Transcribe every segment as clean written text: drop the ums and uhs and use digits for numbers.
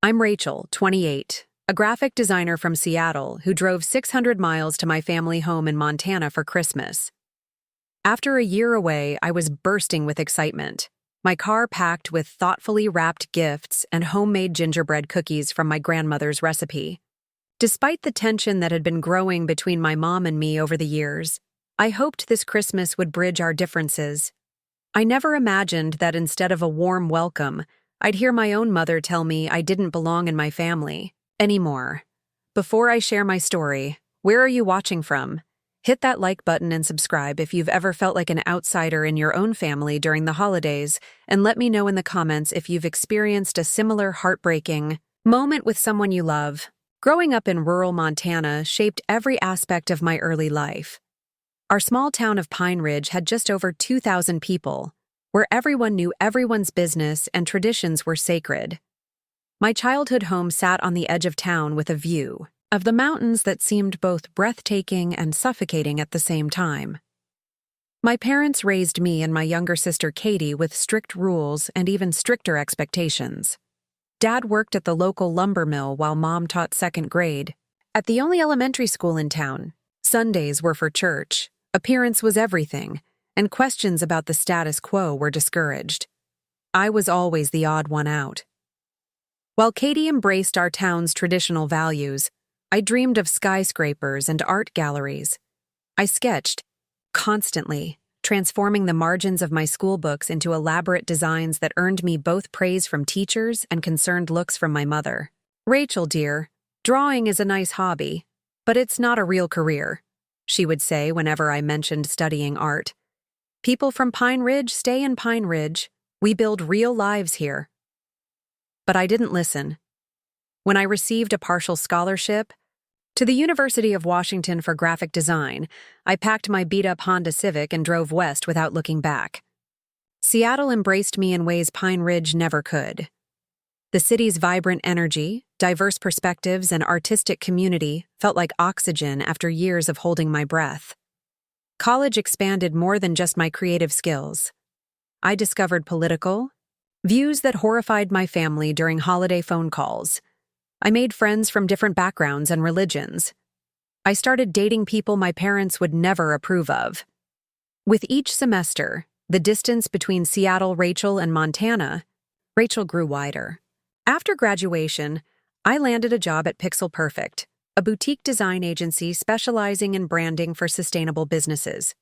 I'm Rachel, 28, a graphic designer from Seattle who drove 600 miles to my family home in Montana for Christmas. After a year away, I was bursting with excitement. My car packed with thoughtfully wrapped gifts and homemade gingerbread cookies from my grandmother's recipe. Despite the tension that had been growing between my mom and me over the years, I hoped this Christmas would bridge our differences. I never imagined that instead of a warm welcome, I'd hear my own mother tell me I didn't belong in my family anymore. Before I share my story, where are you watching from? Hit that like button and subscribe if you've ever felt like an outsider in your own family during the holidays, and let me know in the comments if you've experienced a similar heartbreaking moment with someone you love. Growing up in rural Montana shaped every aspect of my early life. Our small town of Pine Ridge had just over 2,000 people, where everyone knew everyone's business and traditions were sacred. My childhood home sat on the edge of town with a view of the mountains that seemed both breathtaking and suffocating at the same time. My parents raised me and my younger sister Katie with strict rules and even stricter expectations. Dad worked at the local lumber mill while Mom taught second grade. At the only elementary school in town, Sundays were for church, appearance was everything, and questions about the status quo were discouraged. I was always the odd one out. While Katie embraced our town's traditional values, I dreamed of skyscrapers and art galleries. I sketched, constantly, transforming the margins of my school books into elaborate designs that earned me both praise from teachers and concerned looks from my mother. "Rachel, dear, drawing is a nice hobby, but it's not a real career," she would say whenever I mentioned studying art. "People from Pine Ridge stay in Pine Ridge. We build real lives here." But I didn't listen. When I received a partial scholarship to the University of Washington for graphic design, I packed my beat-up Honda Civic and drove west without looking back. Seattle embraced me in ways Pine Ridge never could. The city's vibrant energy, diverse perspectives, and artistic community felt like oxygen after years of holding my breath. College expanded more than just my creative skills. I discovered political views that horrified my family during holiday phone calls. I made friends from different backgrounds and religions. I started dating people my parents would never approve of. With each semester, the distance between Seattle, Rachel, and Montana, Rachel grew wider. After graduation, I landed a job at Pixel Perfect, a boutique design agency specializing in branding for sustainable businesses.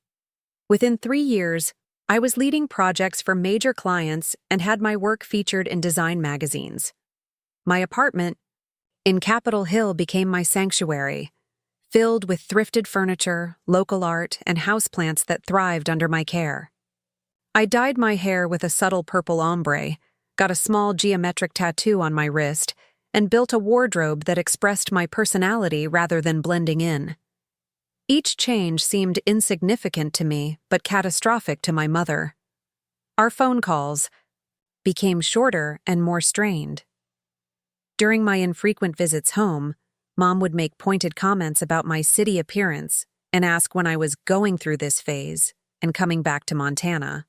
Within 3 years, I was leading projects for major clients and had my work featured in design magazines. My apartment in Capitol Hill became my sanctuary, filled with thrifted furniture, local art, and houseplants that thrived under my care. I dyed my hair with a subtle purple ombre, got a small geometric tattoo on my wrist, and built a wardrobe that expressed my personality rather than blending in. Each change seemed insignificant to me, but catastrophic to my mother. Our phone calls became shorter and more strained. During my infrequent visits home, Mom would make pointed comments about my city appearance and ask when I was going through this phase and coming back to Montana.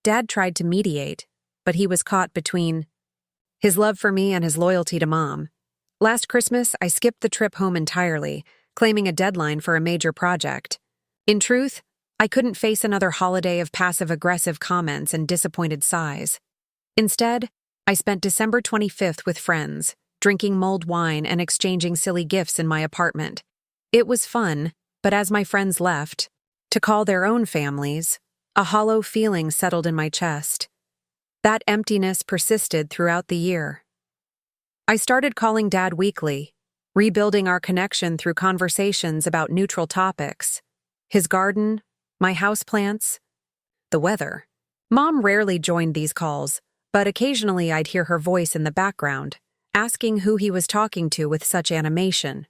Dad tried to mediate, but he was caught between his love for me and his loyalty to Mom. Last Christmas, I skipped the trip home entirely, claiming a deadline for a major project. In truth, I couldn't face another holiday of passive-aggressive comments and disappointed sighs. Instead, I spent December 25th with friends, drinking mulled wine and exchanging silly gifts in my apartment. It was fun, but as my friends left, to call their own families, a hollow feeling settled in my chest. That emptiness persisted throughout the year. I started calling Dad weekly, rebuilding our connection through conversations about neutral topics: his garden, my houseplants, the weather. Mom rarely joined these calls, but occasionally I'd hear her voice in the background, asking who he was talking to with such animation.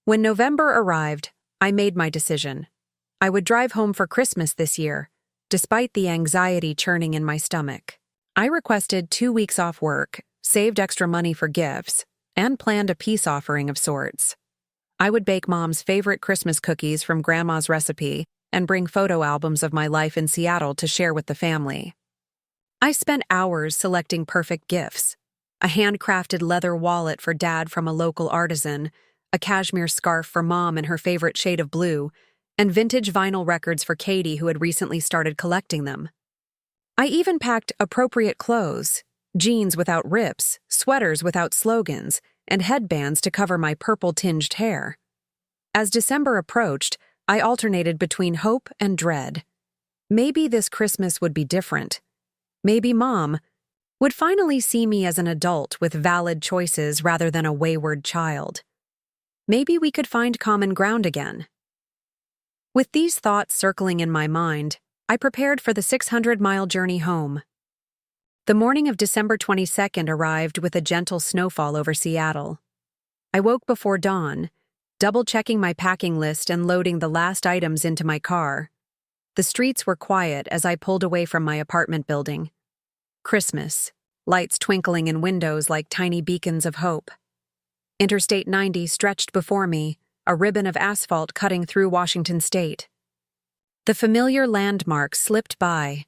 When November arrived, I made my decision. I would drive home for Christmas this year, despite the anxiety churning in my stomach. I requested 2 weeks off work, saved extra money for gifts, and planned a peace offering of sorts. I would bake Mom's favorite Christmas cookies from Grandma's recipe and bring photo albums of my life in Seattle to share with the family. I spent hours selecting perfect gifts. a handcrafted leather wallet for Dad from a local artisan, a cashmere scarf for Mom in her favorite shade of blue, and vintage vinyl records for Katie, who had recently started collecting them. I even packed appropriate clothes, jeans without rips, sweaters without slogans, and headbands to cover my purple-tinged hair. As December approached, I alternated between hope and dread. Maybe this Christmas would be different. Maybe Mom would finally see me as an adult with valid choices rather than a wayward child. Maybe we could find common ground again. With these thoughts circling in my mind, I prepared for the 600-mile journey home. The morning of December 22nd arrived with a gentle snowfall over Seattle. I woke before dawn, double-checking my packing list and loading the last items into my car. The streets were quiet as I pulled away from my apartment building. Christmas, lights twinkling in windows like tiny beacons of hope. Interstate 90 stretched before me, a ribbon of asphalt cutting through Washington state. The familiar landmarks slipped by.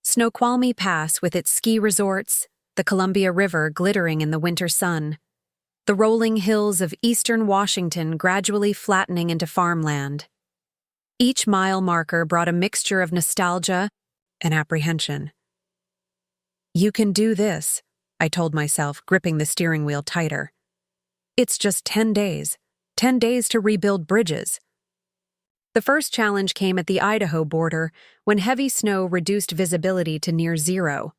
Snoqualmie Pass with its ski resorts, the Columbia River glittering in the winter sun, the rolling hills of eastern Washington gradually flattening into farmland. Each mile marker brought a mixture of nostalgia and apprehension. "You can do this," I told myself, gripping the steering wheel tighter. "It's just 10 days. 10 days to rebuild bridges." The first challenge came at the Idaho border when heavy snow reduced visibility to near zero.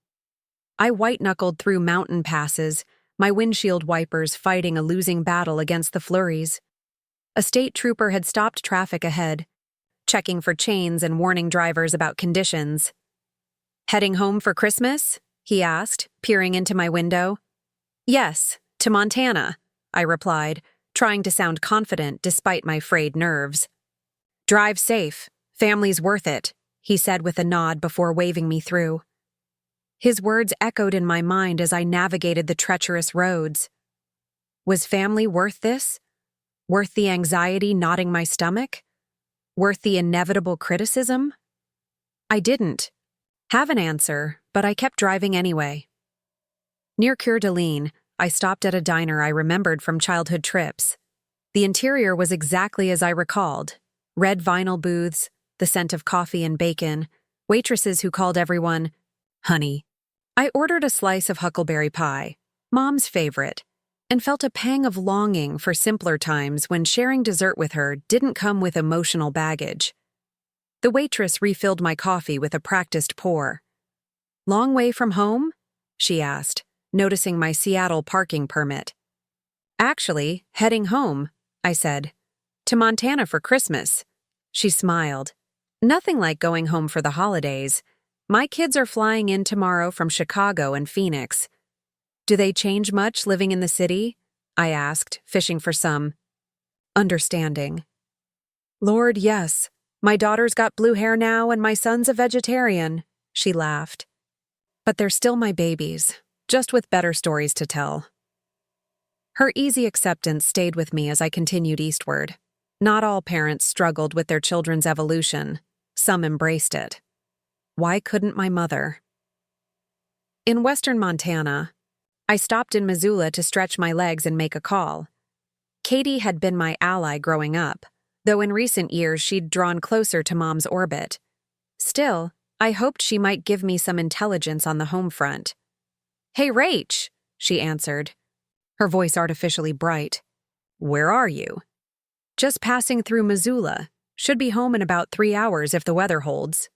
I white-knuckled through mountain passes, my windshield wipers fighting a losing battle against the flurries. A state trooper had stopped traffic ahead, checking for chains and warning drivers about conditions. "Heading home for Christmas?" he asked, peering into my window. "Yes, to Montana," I replied, trying to sound confident despite my frayed nerves. "Drive safe. Family's worth it," he said with a nod before waving me through. His words echoed in my mind as I navigated the treacherous roads. Was family worth this? Worth the anxiety knotting my stomach? Worth the inevitable criticism? I didn't have an answer, but I kept driving anyway. Near Coeur d'Alene, I stopped at a diner I remembered from childhood trips. The interior was exactly as I recalled. Red vinyl booths, the scent of coffee and bacon, waitresses who called everyone honey. I ordered a slice of huckleberry pie, Mom's favorite, and felt a pang of longing for simpler times when sharing dessert with her didn't come with emotional baggage. The waitress refilled my coffee with a practiced pour. "Long way from home?" she asked, noticing my Seattle parking permit. "Actually, heading home," I said. "To Montana for Christmas." She smiled. "Nothing like going home for the holidays. My kids are flying in tomorrow from Chicago and Phoenix." "Do they change much living in the city?" I asked, fishing for some understanding. "Lord, yes. My daughter's got blue hair now and my son's a vegetarian," she laughed. "But they're still my babies, just with better stories to tell." Her easy acceptance stayed with me as I continued eastward. Not all parents struggled with their children's evolution. Some embraced it. Why couldn't my mother? In western Montana, I stopped in Missoula to stretch my legs and make a call. Katie had been my ally growing up, though in recent years she'd drawn closer to Mom's orbit. Still, I hoped she might give me some intelligence on the home front. "Hey, Rach," she answered, her voice artificially bright. "Where are you?" "Just passing through Missoula. Should be home in about 3 hours if the weather holds."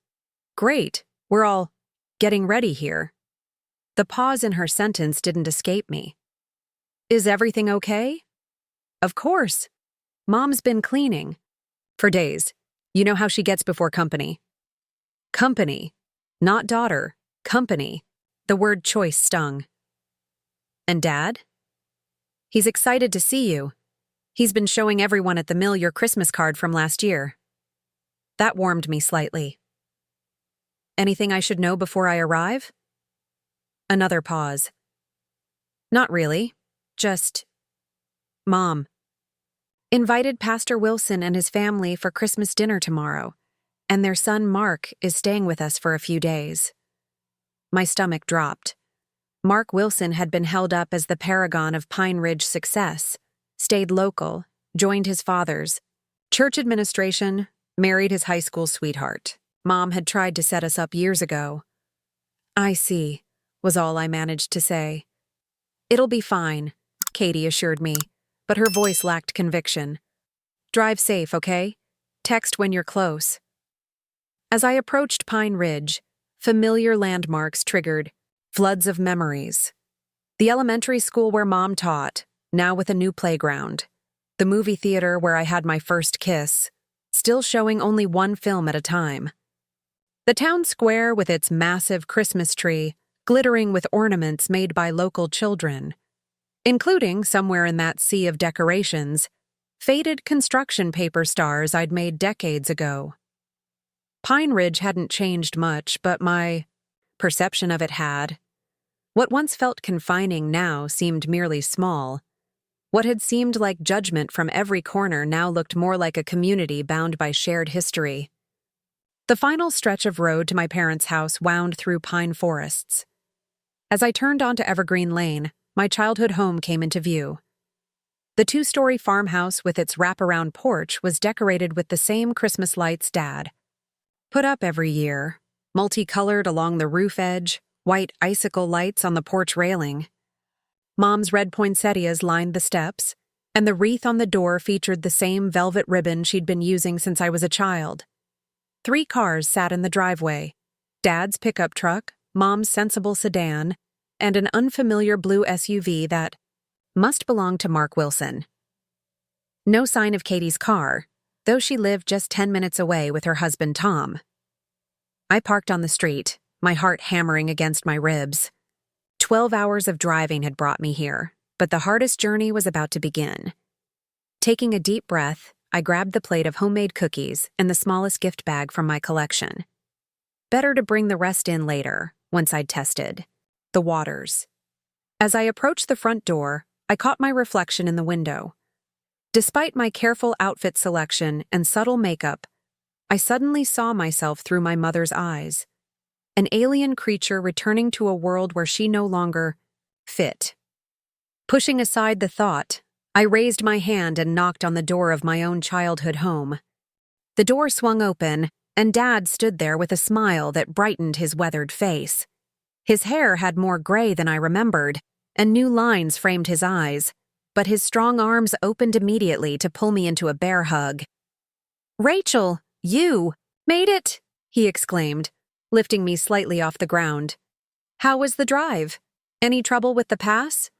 "Great. We're all getting ready here." The pause in her sentence didn't escape me. "Is everything okay?" "Of course. Mom's been cleaning." "For days. You know how she gets before company." "Company. Not daughter. Company." The word choice stung. "And Dad?" "He's excited to see you. He's been showing everyone at the mill your Christmas card from last year." That warmed me slightly. "Anything I should know before I arrive?" Another pause. "Not really. Just..." "Mom invited Pastor Wilson and his family for Christmas dinner tomorrow, and their son Mark is staying with us for a few days." My stomach dropped. Mark Wilson had been held up as the paragon of Pine Ridge success, stayed local, joined his father's church administration, married his high school sweetheart. Mom had tried to set us up years ago. "I see," was all I managed to say. "It'll be fine," Katie assured me, but her voice lacked conviction. "Drive safe, okay? Text when you're close." As I approached Pine Ridge, familiar landmarks triggered floods of memories. The elementary school where Mom taught, now with a new playground. The movie theater where I had my first kiss, still showing only one film at a time. The town square with its massive Christmas tree, glittering with ornaments made by local children, including, somewhere in that sea of decorations, faded construction paper stars I'd made decades ago. Pine Ridge hadn't changed much, but my perception of it had. What once felt confining now seemed merely small. What had seemed like judgment from every corner now looked more like a community bound by shared history. The final stretch of road to my parents' house wound through pine forests. As I turned onto Evergreen Lane, my childhood home came into view. The two-story farmhouse with its wraparound porch was decorated with the same Christmas lights Dad put up every year, multicolored along the roof edge, white icicle lights on the porch railing. Mom's red poinsettias lined the steps, and the wreath on the door featured the same velvet ribbon she'd been using since I was a child. 3 cars sat in the driveway: Dad's pickup truck, Mom's sensible sedan, and an unfamiliar blue SUV that must belong to Mark Wilson. No sign of Katie's car, though she lived just 10 minutes away with her husband Tom. I parked on the street, my heart hammering against my ribs. 12 hours of driving had brought me here, but the hardest journey was about to begin. Taking a deep breath, I grabbed the plate of homemade cookies and the smallest gift bag from my collection. Better to bring the rest in later, once I'd tested the waters. As I approached the front door, I caught my reflection in the window. Despite my careful outfit selection and subtle makeup, I suddenly saw myself through my mother's eyes. An alien creature returning to a world where she no longer fit. Pushing aside the thought, I raised my hand and knocked on the door of my own childhood home. The door swung open, and Dad stood there with a smile that brightened his weathered face. His hair had more gray than I remembered, and new lines framed his eyes, but his strong arms opened immediately to pull me into a bear hug. "Rachel, you made it!" he exclaimed, lifting me slightly off the ground. "How was the drive? Any trouble with the pass?"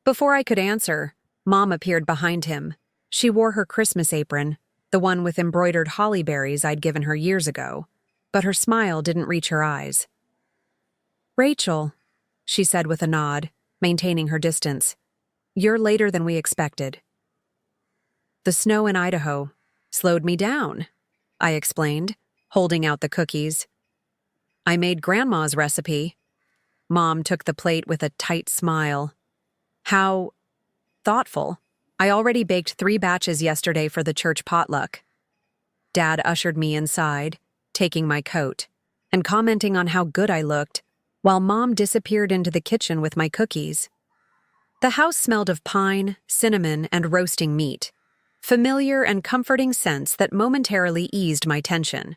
Before I could answer, Mom appeared behind him. She wore her Christmas apron, the one with embroidered holly berries I'd given her years ago, but her smile didn't reach her eyes. "Rachel," she said with a nod, maintaining her distance, "you're later than we expected." "The snow in Idaho slowed me down," I explained, holding out the cookies. "I made Grandma's recipe." Mom took the plate with a tight smile. "How thoughtful. I already baked 3 batches yesterday for the church potluck." Dad ushered me inside, taking my coat, and commenting on how good I looked, while Mom disappeared into the kitchen with my cookies. The house smelled of pine, cinnamon, and roasting meat, familiar and comforting scents that momentarily eased my tension.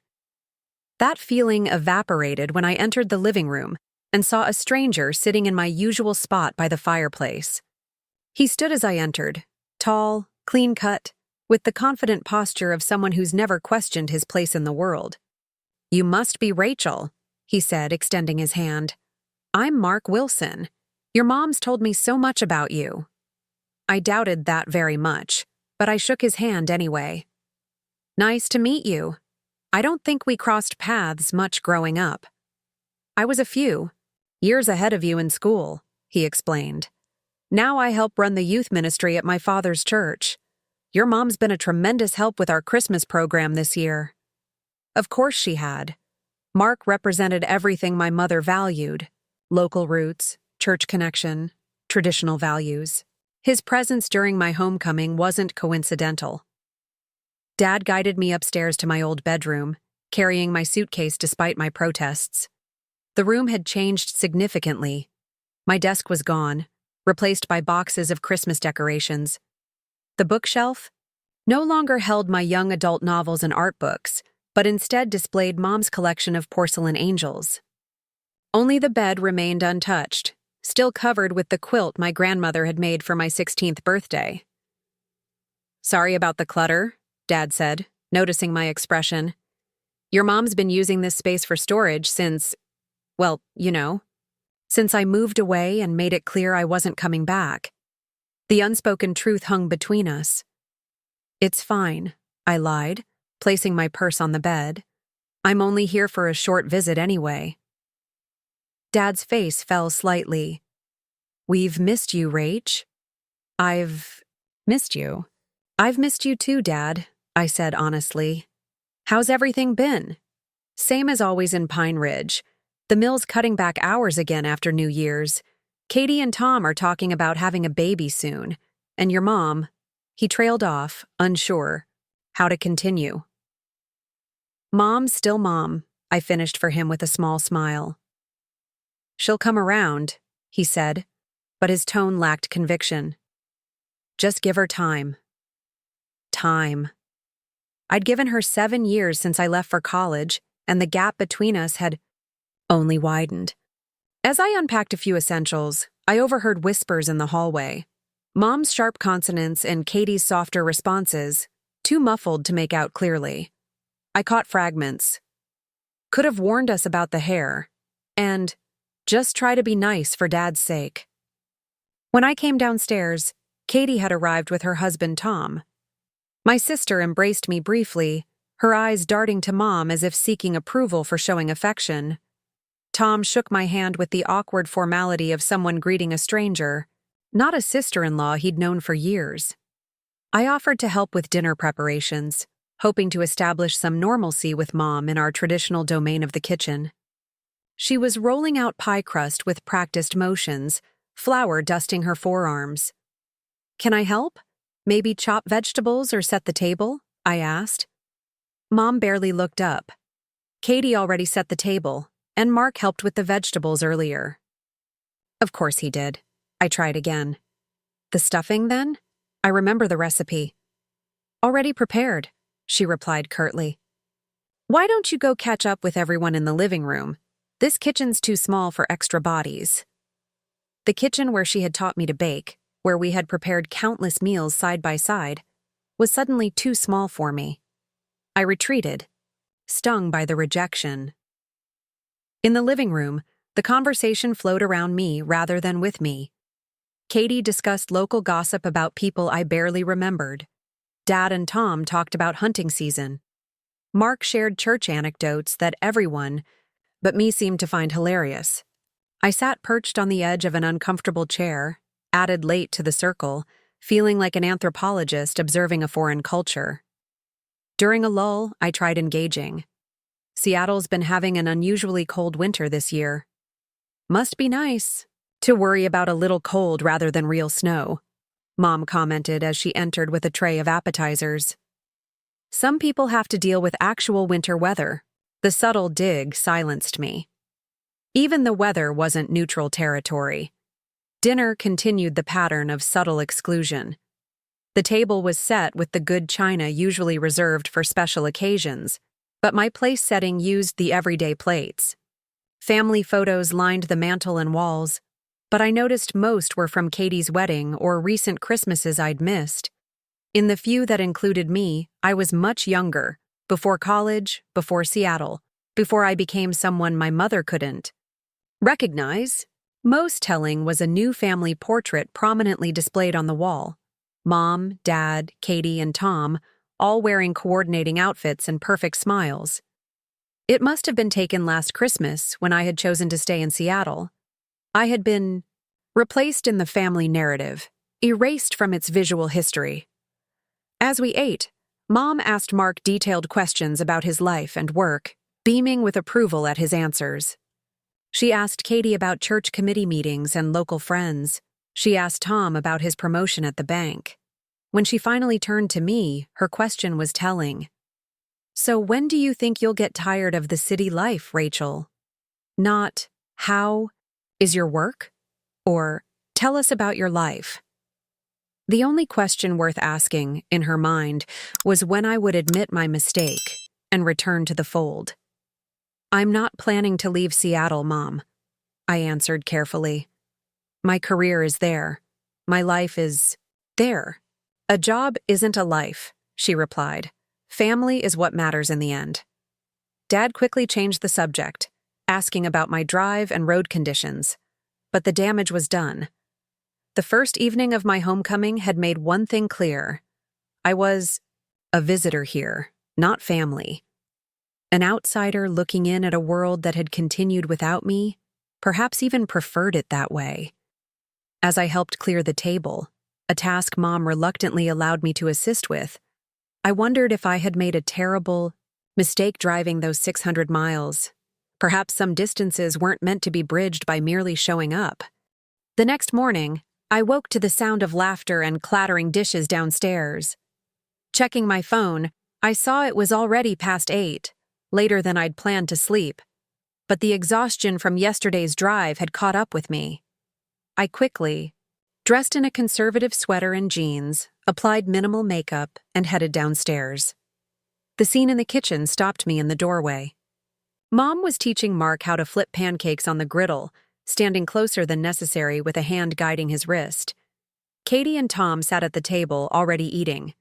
That feeling evaporated when I entered the living room and saw a stranger sitting in my usual spot by the fireplace. He stood as I entered, tall, clean-cut, with the confident posture of someone who's never questioned his place in the world. "You must be Rachel," he said, extending his hand. "I'm Mark Wilson. Your mom's told me so much about you." I doubted that very much, but I shook his hand anyway. "Nice to meet you. I don't think we crossed paths much growing up." "I was a few years ahead of you in school," he explained. "Now I help run the youth ministry at my father's church. Your mom's been a tremendous help with our Christmas program this year." Of course she had. Mark represented everything my mother valued: local roots, church connection, traditional values. His presence during my homecoming wasn't coincidental. Dad guided me upstairs to my old bedroom, carrying my suitcase despite my protests. The room had changed significantly. My desk was gone, replaced by boxes of Christmas decorations. The bookshelf no longer held my young adult novels and art books, but instead displayed Mom's collection of porcelain angels. Only the bed remained untouched, still covered with the quilt my grandmother had made for my 16th birthday. "Sorry about the clutter," Dad said, noticing my expression. "Your mom's been using this space for storage since, well, since I moved away and made it clear I wasn't coming back." The unspoken truth hung between us. "It's fine," I lied, placing my purse on the bed. "I'm only here for a short visit anyway." Dad's face fell slightly. "We've missed you, Rach." "I've missed you." "I've missed you too, Dad," I said honestly. "How's everything been?" "Same as always in Pine Ridge. The mill's cutting back hours again after New Year's. Katie and Tom are talking about having a baby soon. And your mom—" He trailed off, unsure how to continue. "Mom's still Mom," I finished for him with a small smile. "She'll come around," he said, but his tone lacked conviction. "Just give her time." Time. I'd given her 7 years since I left for college, and the gap between us had only widened. As I unpacked a few essentials, I overheard whispers in the hallway. Mom's sharp consonants and Katie's softer responses, too muffled to make out clearly. I caught fragments. "Could have warned us about the hair," and "just try to be nice for Dad's sake." When I came downstairs, Katie had arrived with her husband Tom. My sister embraced me briefly, her eyes darting to Mom as if seeking approval for showing affection. Tom shook my hand with the awkward formality of someone greeting a stranger, not a sister-in-law he'd known for years. I offered to help with dinner preparations, hoping to establish some normalcy with Mom in our traditional domain of the kitchen. She was rolling out pie crust with practiced motions, flour dusting her forearms. "Can I help? Maybe chop vegetables or set the table?" I asked. Mom barely looked up. Katie already set the table, and Mark helped with the vegetables earlier. Of course he did. I tried again. "The stuffing, then? I remember the recipe." "Already prepared," she replied curtly. "Why don't you go catch up with everyone in the living room? This kitchen's too small for extra bodies." The kitchen where she had taught me to bake, where we had prepared countless meals side by side, was suddenly too small for me. I retreated, stung by the rejection. In the living room, the conversation flowed around me rather than with me. Katie discussed local gossip about people I barely remembered. Dad and Tom talked about hunting season. Mark shared church anecdotes that everyone but me seemed to find hilarious. I sat perched on the edge of an uncomfortable chair, added late to the circle, feeling like an anthropologist observing a foreign culture. During a lull, I tried engaging. "Seattle's been having an unusually cold winter this year. Must be nice to worry about a little cold rather than real snow," Mom commented as she entered with a tray of appetizers. "Some people have to deal with actual winter weather." The subtle dig silenced me. Even the weather wasn't neutral territory. Dinner continued the pattern of subtle exclusion. The table was set with the good china usually reserved for special occasions, but my place setting used the everyday plates. Family photos lined the mantel and walls, but I noticed most were from Katie's wedding or recent Christmases I'd missed. In the few that included me, I was much younger, before college, before Seattle, before I became someone my mother couldn't recognize. Most telling was a new family portrait prominently displayed on the wall. Mom, Dad, Katie, and Tom, all wearing coordinating outfits and perfect smiles. It must have been taken last Christmas when I had chosen to stay in Seattle. I had been replaced in the family narrative, erased from its visual history. As we ate, Mom asked Mark detailed questions about his life and work, beaming with approval at his answers. She asked Katie about church committee meetings and local friends. She asked Tom about his promotion at the bank. When she finally turned to me, her question was telling. "So when do you think you'll get tired of the city life, Rachel?" Not, "How is your work?" or tell us about your life. The only question worth asking, in her mind, was when I would admit my mistake and return to the fold. I'm not planning to leave Seattle, Mom, I answered carefully. My career is there. My life is there. A job isn't a life, she replied. Family is what matters in the end. Dad quickly changed the subject, asking about my drive and road conditions. But the damage was done. The first evening of my homecoming had made one thing clear. I was a visitor here, not family. An outsider looking in at a world that had continued without me, perhaps even preferred it that way. As I helped clear the table, a task Mom reluctantly allowed me to assist with, I wondered if I had made a terrible mistake driving those 600 miles. Perhaps some distances weren't meant to be bridged by merely showing up. The next morning, I woke to the sound of laughter and clattering dishes downstairs. Checking my phone, I saw it was already past 8, later than I'd planned to sleep. But the exhaustion from yesterday's drive had caught up with me. I quickly, dressed in a conservative sweater and jeans, applied minimal makeup, and headed downstairs. The scene in the kitchen stopped me in the doorway. Mom was teaching Mark how to flip pancakes on the griddle, standing closer than necessary with a hand guiding his wrist. Katie and Tom sat at the table, already eating.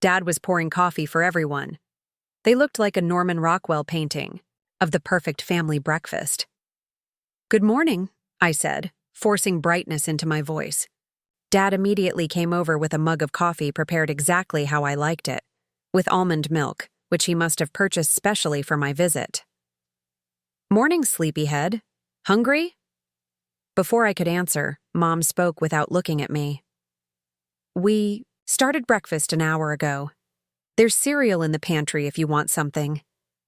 Dad was pouring coffee for everyone. They looked like a Norman Rockwell painting of the perfect family breakfast. "Good morning," I said, forcing brightness into my voice. Dad immediately came over with a mug of coffee prepared exactly how I liked it, with almond milk, which he must have purchased specially for my visit. "Morning, sleepyhead. Hungry?" Before I could answer, Mom spoke without looking at me. "We started breakfast an hour ago. There's cereal in the pantry if you want something."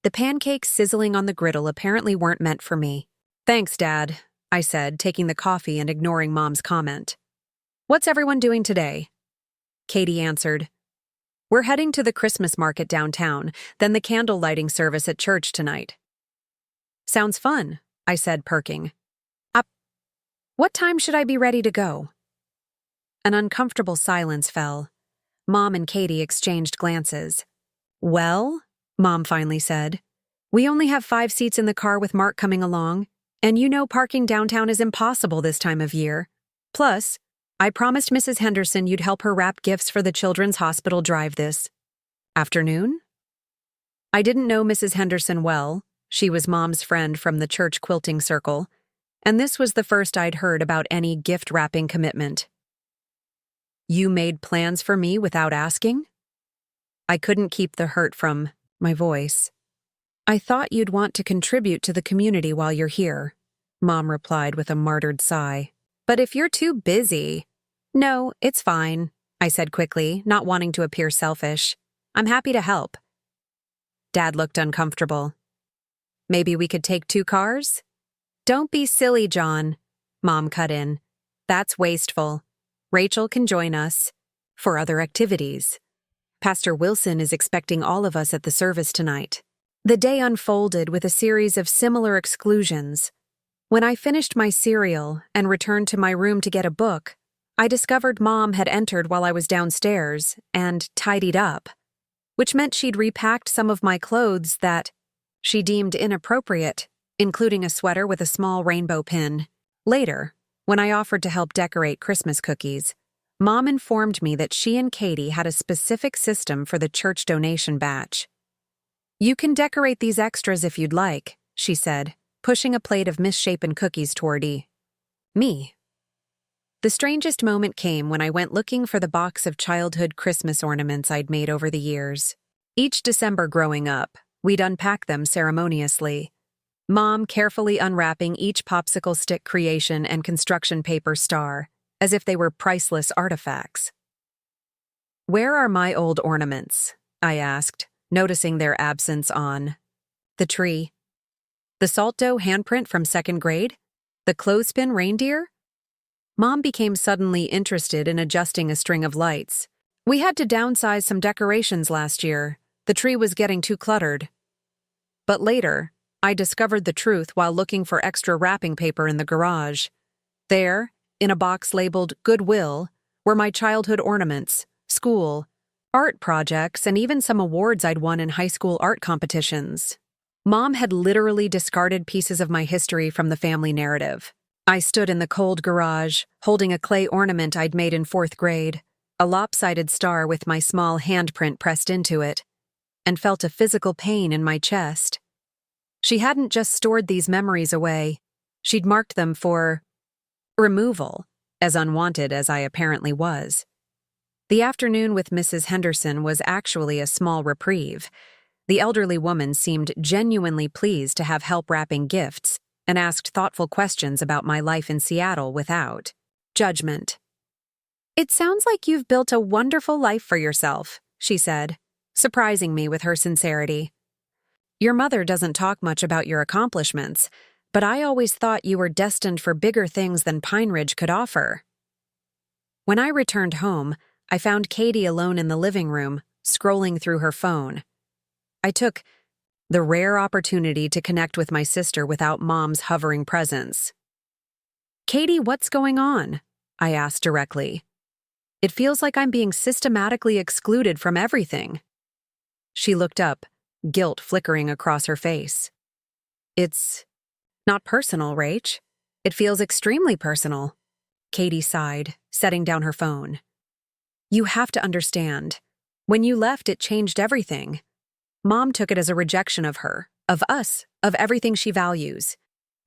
The pancakes sizzling on the griddle apparently weren't meant for me. "Thanks, Dad," I said, taking the coffee and ignoring Mom's comment. "What's everyone doing today?" Katie answered, "We're heading to the Christmas market downtown, then the candle lighting service at church tonight." "Sounds fun," I said, perking. What time should I be ready to go?" An uncomfortable silence fell. Mom and Katie exchanged glances. "Well," Mom finally said, "we only have 5 seats in the car with Mark coming along, and you know parking downtown is impossible this time of year. Plus, I promised Mrs. Henderson you'd help her wrap gifts for the Children's Hospital drive this afternoon?" I didn't know Mrs. Henderson well. She was Mom's friend from the church quilting circle, and this was the first I'd heard about any gift-wrapping commitment. "You made plans for me without asking?" I couldn't keep the hurt from my voice. "I thought you'd want to contribute to the community while you're here," Mom replied with a martyred sigh. "But if you're too busy—" "No, it's fine," I said quickly, not wanting to appear selfish. "I'm happy to help." Dad looked uncomfortable. "Maybe we could take 2 cars?" "Don't be silly, John," Mom cut in. "That's wasteful. Rachel can join us for other activities. Pastor Wilson is expecting all of us at the service tonight." The day unfolded with a series of similar exclusions. When I finished my cereal and returned to my room to get a book, I discovered Mom had entered while I was downstairs and tidied up, which meant she'd repacked some of my clothes that she deemed inappropriate, including a sweater with a small rainbow pin. Later, when I offered to help decorate Christmas cookies, Mom informed me that she and Katie had a specific system for the church donation batch. "You can decorate these extras if you'd like," she said, pushing a plate of misshapen cookies toward me. The strangest moment came when I went looking for the box of childhood Christmas ornaments I'd made over the years. Each December growing up, we'd unpack them ceremoniously, Mom carefully unwrapping each popsicle stick creation and construction paper star, as if they were priceless artifacts. "Where are my old ornaments?" I asked, noticing their absence on the tree. "The salt dough handprint from 2nd grade? The clothespin reindeer?" Mom became suddenly interested in adjusting a string of lights. "We had to downsize some decorations last year. The tree was getting too cluttered." But later, I discovered the truth while looking for extra wrapping paper in the garage. There, In a box labeled Goodwill were my childhood ornaments, school, art projects, and even some awards I'd won in high school art competitions. Mom had literally discarded pieces of my history from the family narrative. I stood in the cold garage, holding a clay ornament I'd made in 4th grade, a lopsided star with my small handprint pressed into it, and felt a physical pain in my chest. She hadn't just stored these memories away, she'd marked them for removal, as unwanted as I apparently was. The afternoon with Mrs. Henderson was actually a small reprieve. The elderly woman seemed genuinely pleased to have help wrapping gifts and asked thoughtful questions about my life in Seattle without judgment. "It sounds like you've built a wonderful life for yourself," she said, surprising me with her sincerity. "Your mother doesn't talk much about your accomplishments, but I always thought you were destined for bigger things than Pine Ridge could offer." When I returned home, I found Katie alone in the living room, scrolling through her phone. I took the rare opportunity to connect with my sister without Mom's hovering presence. "Katie, what's going on?" I asked directly. "It feels like I'm being systematically excluded from everything." She looked up, guilt flickering across her face. "It's not personal, Rach. It feels extremely personal." Katie sighed, setting down her phone. "You have to understand. When you left, it changed everything. Mom took it as a rejection of her, of us, of everything she values.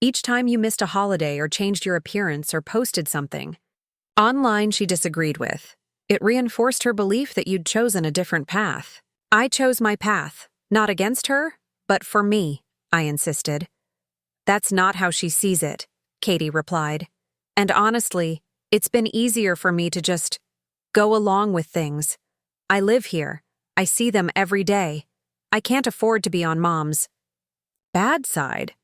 Each time you missed a holiday or changed your appearance or posted something online she disagreed with, it reinforced her belief that you'd chosen a different path. I chose my path, not against her, but for me," I insisted. "That's not how she sees it," Katie replied. "And honestly, it's been easier for me to just go along with things. I live here. I see them every day. I can't afford to be on Mom's bad side."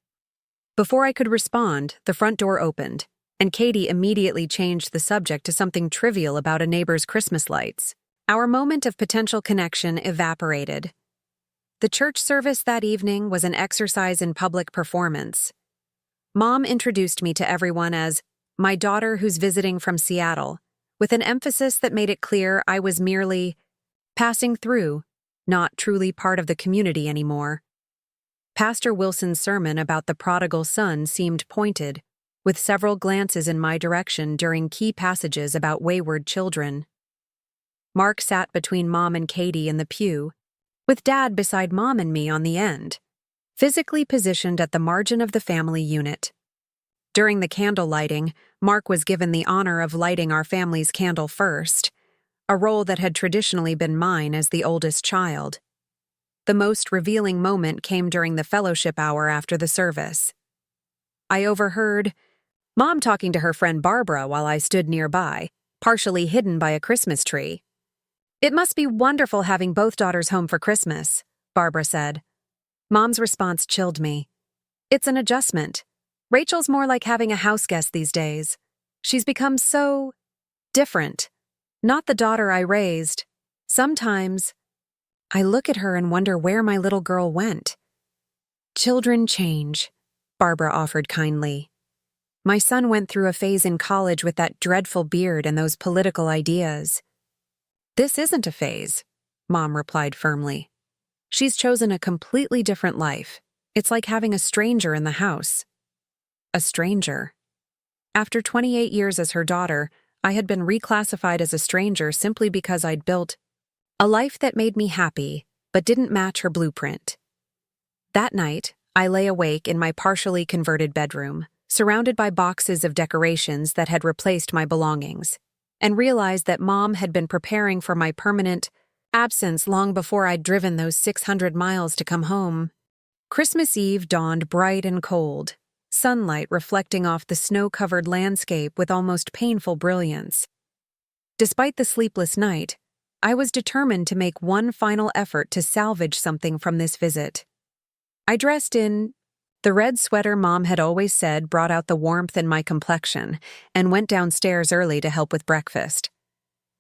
Before I could respond, the front door opened, and Katie immediately changed the subject to something trivial about a neighbor's Christmas lights. Our moment of potential connection evaporated. The church service that evening was an exercise in public performance. Mom introduced me to everyone as my daughter who's visiting from Seattle, with an emphasis that made it clear I was merely passing through, not truly part of the community anymore. Pastor Wilson's sermon about the prodigal son seemed pointed, with several glances in my direction during key passages about wayward children. Mark sat between Mom and Katie in the pew, with Dad beside Mom and me on the end, physically positioned at the margin of the family unit. During the candle lighting, Mark was given the honor of lighting our family's candle first, a role that had traditionally been mine as the oldest child. The most revealing moment came during the fellowship hour after the service. I overheard Mom talking to her friend Barbara while I stood nearby, partially hidden by a Christmas tree. "It must be wonderful having both daughters home for Christmas," Barbara said. Mom's response chilled me. "It's an adjustment. Rachel's more like having a house guest these days. She's become so different. Not the daughter I raised. Sometimes I look at her and wonder where my little girl went." "Children change," Barbara offered kindly. "My son went through a phase in college with that dreadful beard and those political ideas." "This isn't a phase," Mom replied firmly. "She's chosen a completely different life. It's like having a stranger in the house." A stranger. After 28 years as her daughter, I had been reclassified as a stranger simply because I'd built a life that made me happy, but didn't match her blueprint. That night, I lay awake in my partially converted bedroom, surrounded by boxes of decorations that had replaced my belongings, and realized that Mom had been preparing for my permanent absence long before I'd driven those 600 miles to come home. Christmas Eve dawned bright and cold, sunlight reflecting off the snow-covered landscape with almost painful brilliance. Despite the sleepless night, I was determined to make one final effort to salvage something from this visit. I dressed in the red sweater Mom had always said brought out the warmth in my complexion, and went downstairs early to help with breakfast.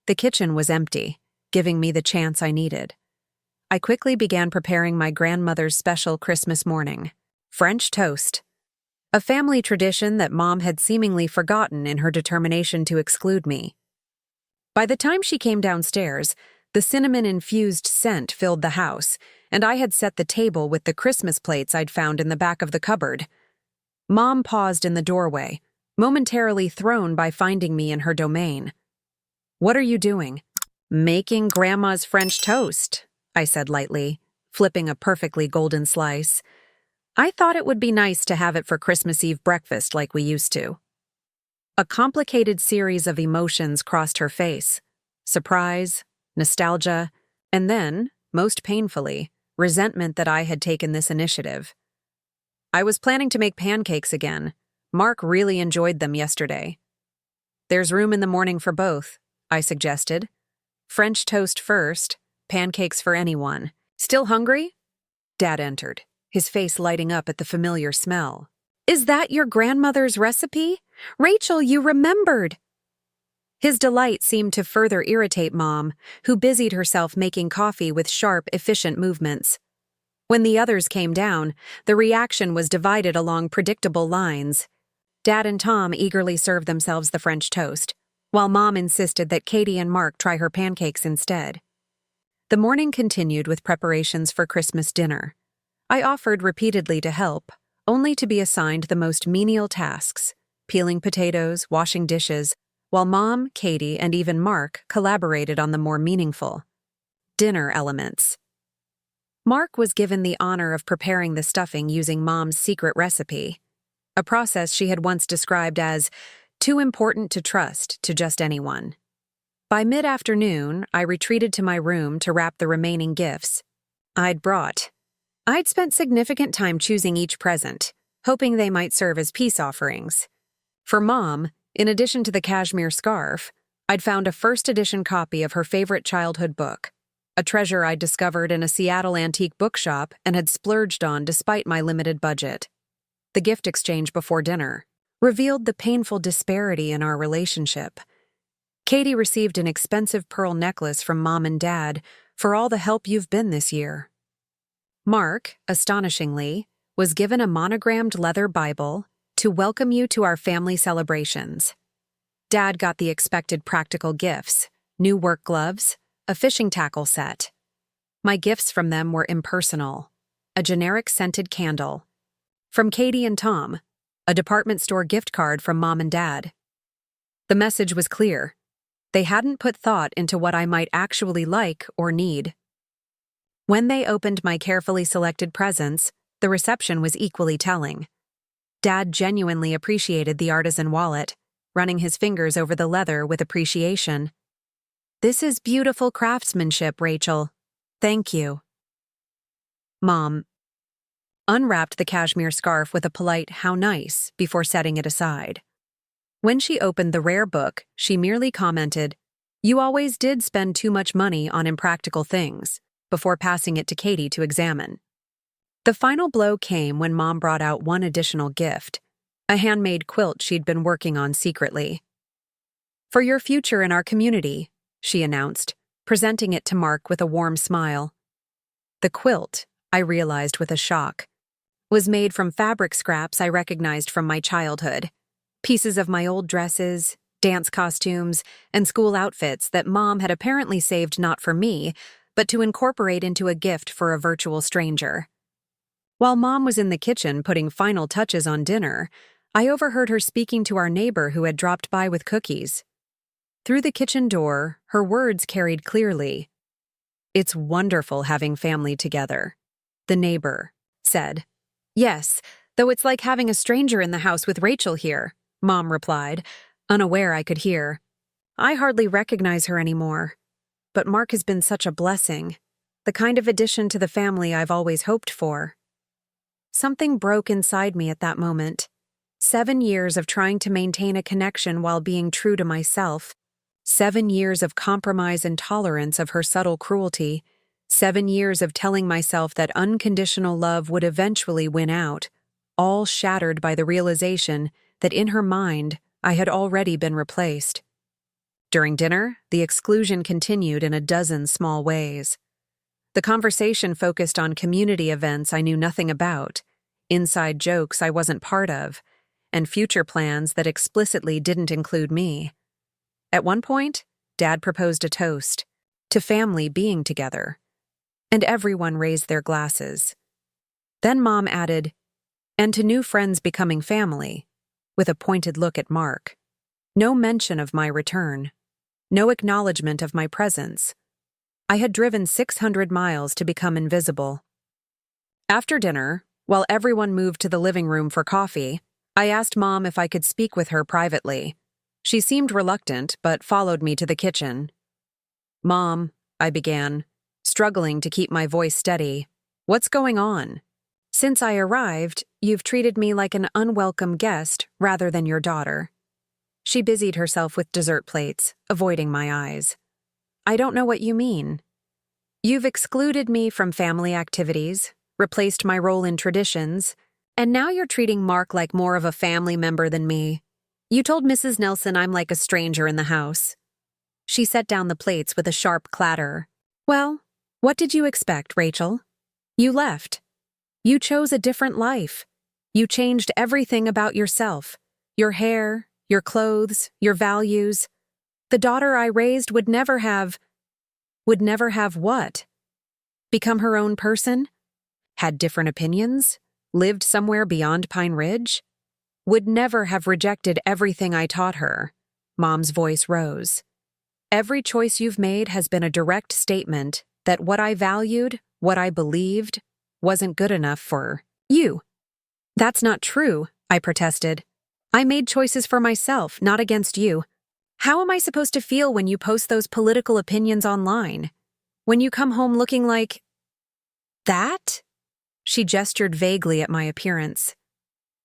The kitchen was empty, giving me the chance I needed. I quickly began preparing my grandmother's special Christmas morning: French toast, a family tradition that Mom had seemingly forgotten in her determination to exclude me. By the time she came downstairs, the cinnamon-infused scent filled the house, and I had set the table with the Christmas plates I'd found in the back of the cupboard. Mom paused in the doorway, momentarily thrown by finding me in her domain. "What are you doing?" "Making Grandma's French toast," I said lightly, flipping a perfectly golden slice. "I thought it would be nice to have it for Christmas Eve breakfast like we used to." A complicated series of emotions crossed her face: surprise, nostalgia, and then, most painfully, resentment that I had taken this initiative. "I was planning to make pancakes again. Mark really enjoyed them yesterday." "There's room in the morning for both," I suggested. "French toast first, pancakes for anyone. Still hungry?" Dad entered, his face lighting up at the familiar smell. "Is that your grandmother's recipe? Rachel, you remembered!" His delight seemed to further irritate Mom, who busied herself making coffee with sharp, efficient movements. When the others came down, the reaction was divided along predictable lines. Dad and Tom eagerly served themselves the French toast, while Mom insisted that Katie and Mark try her pancakes instead. The morning continued with preparations for Christmas dinner. I offered repeatedly to help, only to be assigned the most menial tasks: peeling potatoes, washing dishes, while Mom, Katie, and even Mark collaborated on the more meaningful dinner elements. Mark was given the honor of preparing the stuffing using Mom's secret recipe, a process she had once described as too important to trust to just anyone. By mid-afternoon, I retreated to my room to wrap the remaining gifts I'd brought. I'd spent significant time choosing each present, hoping they might serve as peace offerings. For Mom, in addition to the cashmere scarf, I'd found a first-edition copy of her favorite childhood book, a treasure I'd discovered in a Seattle antique bookshop and had splurged on despite my limited budget. The gift exchange before dinner revealed the painful disparity in our relationship. Katie received an expensive pearl necklace from Mom and Dad for all the help you've been this year. Mark, astonishingly, was given a monogrammed leather Bible to welcome you to our family celebrations. Dad got the expected practical gifts: new work gloves, a fishing tackle set. My gifts from them were impersonal: a generic scented candle. From Katie and Tom, a department store gift card from Mom and Dad. The message was clear: they hadn't put thought into what I might actually like or need. When they opened my carefully selected presents, the reception was equally telling. Dad genuinely appreciated the artisan wallet, running his fingers over the leather with appreciation. "This is beautiful craftsmanship, Rachel. Thank you." Mom unwrapped the cashmere scarf with a polite "how nice" before setting it aside. When she opened the rare book, she merely commented, "You always did spend too much money on impractical things," before passing it to Katie to examine. The final blow came when Mom brought out one additional gift: a handmade quilt she'd been working on secretly. "For your future in our community," she announced, presenting it to Mark with a warm smile. The quilt, I realized with a shock, was made from fabric scraps I recognized from my childhood: pieces of my old dresses, dance costumes, and school outfits that Mom had apparently saved not for me, but to incorporate into a gift for a virtual stranger. While Mom was in the kitchen putting final touches on dinner, I overheard her speaking to our neighbor who had dropped by with cookies. Through the kitchen door, her words carried clearly. "It's wonderful having family together," the neighbor said. "Yes, though it's like having a stranger in the house with Rachel here," Mom replied, unaware I could hear. "I hardly recognize her anymore. But Mark has been such a blessing, the kind of addition to the family I've always hoped for." Something broke inside me at that moment. 7 years of trying to maintain a connection while being true to myself. 7 years of compromise and tolerance of her subtle cruelty. 7 years of telling myself that unconditional love would eventually win out, all shattered by the realization that in her mind I had already been replaced. During dinner, the exclusion continued in a dozen small ways. The conversation focused on community events I knew nothing about, inside jokes I wasn't part of, and future plans that explicitly didn't include me. At one point, Dad proposed a toast to family being together, and everyone raised their glasses. Then Mom added, "And to new friends becoming family," with a pointed look at Mark. No mention of my return. No acknowledgement of my presence. I had driven 600 miles to become invisible. After dinner, while everyone moved to the living room for coffee, I asked Mom if I could speak with her privately. She seemed reluctant, but followed me to the kitchen. "Mom," I began, struggling to keep my voice steady, "what's going on? Since I arrived, you've treated me like an unwelcome guest rather than your daughter." She busied herself with dessert plates, avoiding my eyes. "I don't know what you mean. You've excluded me from family activities, replaced my role in traditions, and now you're treating Mark like more of a family member than me. You told Mrs. Nelson I'm like a stranger in the house." She set down the plates with a sharp clatter. "Well, what did you expect, Rachel? You left. You chose a different life. You changed everything about yourself. Your hair, your clothes, your values. The daughter I raised would never have what? Become her own person? Had different opinions? Lived somewhere beyond Pine Ridge? Would never have rejected everything I taught her." Mom's voice rose. "Every choice you've made has been a direct statement that what I valued, what I believed, wasn't good enough for you." "That's not true," I protested. "I made choices for myself, not against you. How am I supposed to feel when you post those political opinions online? When you come home looking like that?" She gestured vaguely at my appearance.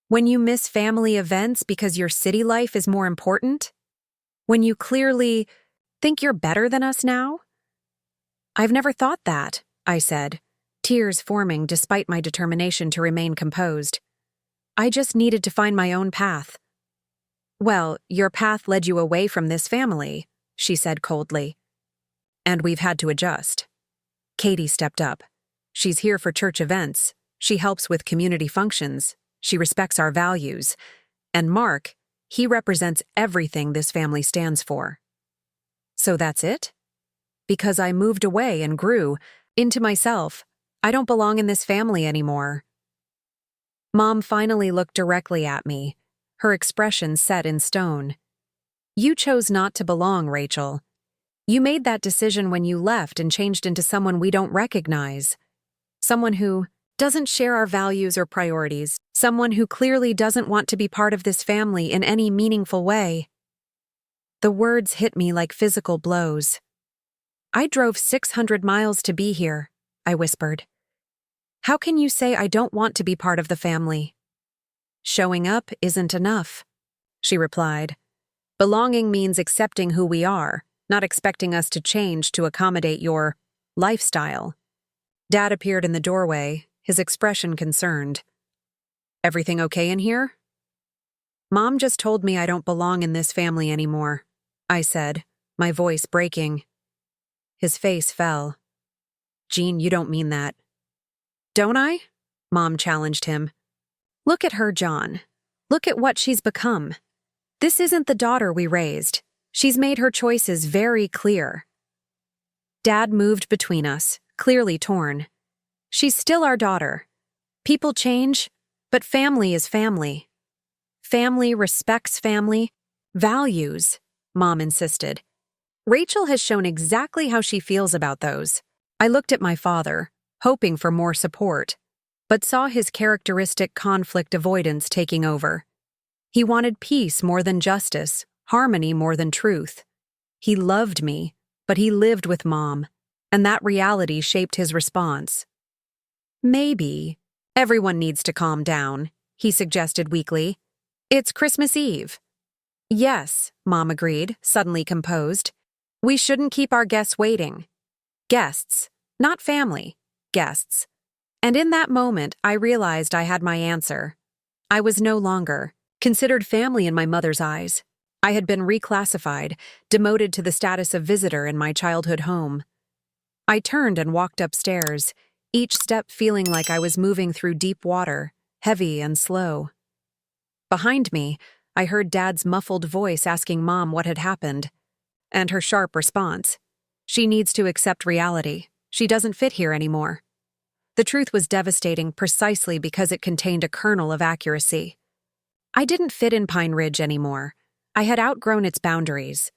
"When you miss family events because your city life is more important? When you clearly think you're better than us now?" "I've never thought that," I said, tears forming despite my determination to remain composed. "I just needed to find my own path." "Well, your path led you away from this family," she said coldly. "And we've had to adjust." Katie stepped up. "She's here for church events. She helps with community functions. She respects our values. And Mark, he represents everything this family stands for." "So that's it? Because I moved away and grew into myself, I don't belong in this family anymore." Mom finally looked directly at me, her expression set in stone. "You chose not to belong, Rachel. You made that decision when you left and changed into someone we don't recognize. Someone who doesn't share our values or priorities. Someone who clearly doesn't want to be part of this family in any meaningful way." The words hit me like physical blows. "I drove 600 miles to be here," I whispered. "How can you say I don't want to be part of the family?" "Showing up isn't enough," she replied. "Belonging means accepting who we are, not expecting us to change to accommodate your lifestyle." Dad appeared in the doorway, his expression concerned. "Everything okay in here?" "Mom just told me I don't belong in this family anymore," I said, my voice breaking. His face fell. "Gene, you don't mean that." "Don't I?" Mom challenged him. "Look at her, John. Look at what she's become. This isn't the daughter we raised. She's made her choices very clear." Dad moved between us, clearly torn. "She's still our daughter. People change, but family is family. Family respects family, values," Mom insisted. "Rachel has shown exactly how she feels about those." I looked at my father, hoping for more support, but saw his characteristic conflict avoidance taking over. He wanted peace more than justice, harmony more than truth. He loved me, but he lived with Mom, and that reality shaped his response. "Maybe everyone needs to calm down," he suggested weakly. "It's Christmas Eve." "Yes," Mom agreed, suddenly composed. "We shouldn't keep our guests waiting. Guests, not family, guests." And in that moment, I realized I had my answer. I was no longer considered family in my mother's eyes. I had been reclassified, demoted to the status of visitor in my childhood home. I turned and walked upstairs, each step feeling like I was moving through deep water, heavy and slow. Behind me, I heard Dad's muffled voice asking Mom what had happened, and her sharp response: "She needs to accept reality. She doesn't fit here anymore." The truth was devastating precisely because it contained a kernel of accuracy. I didn't fit in Pine Ridge anymore. I had outgrown its boundaries.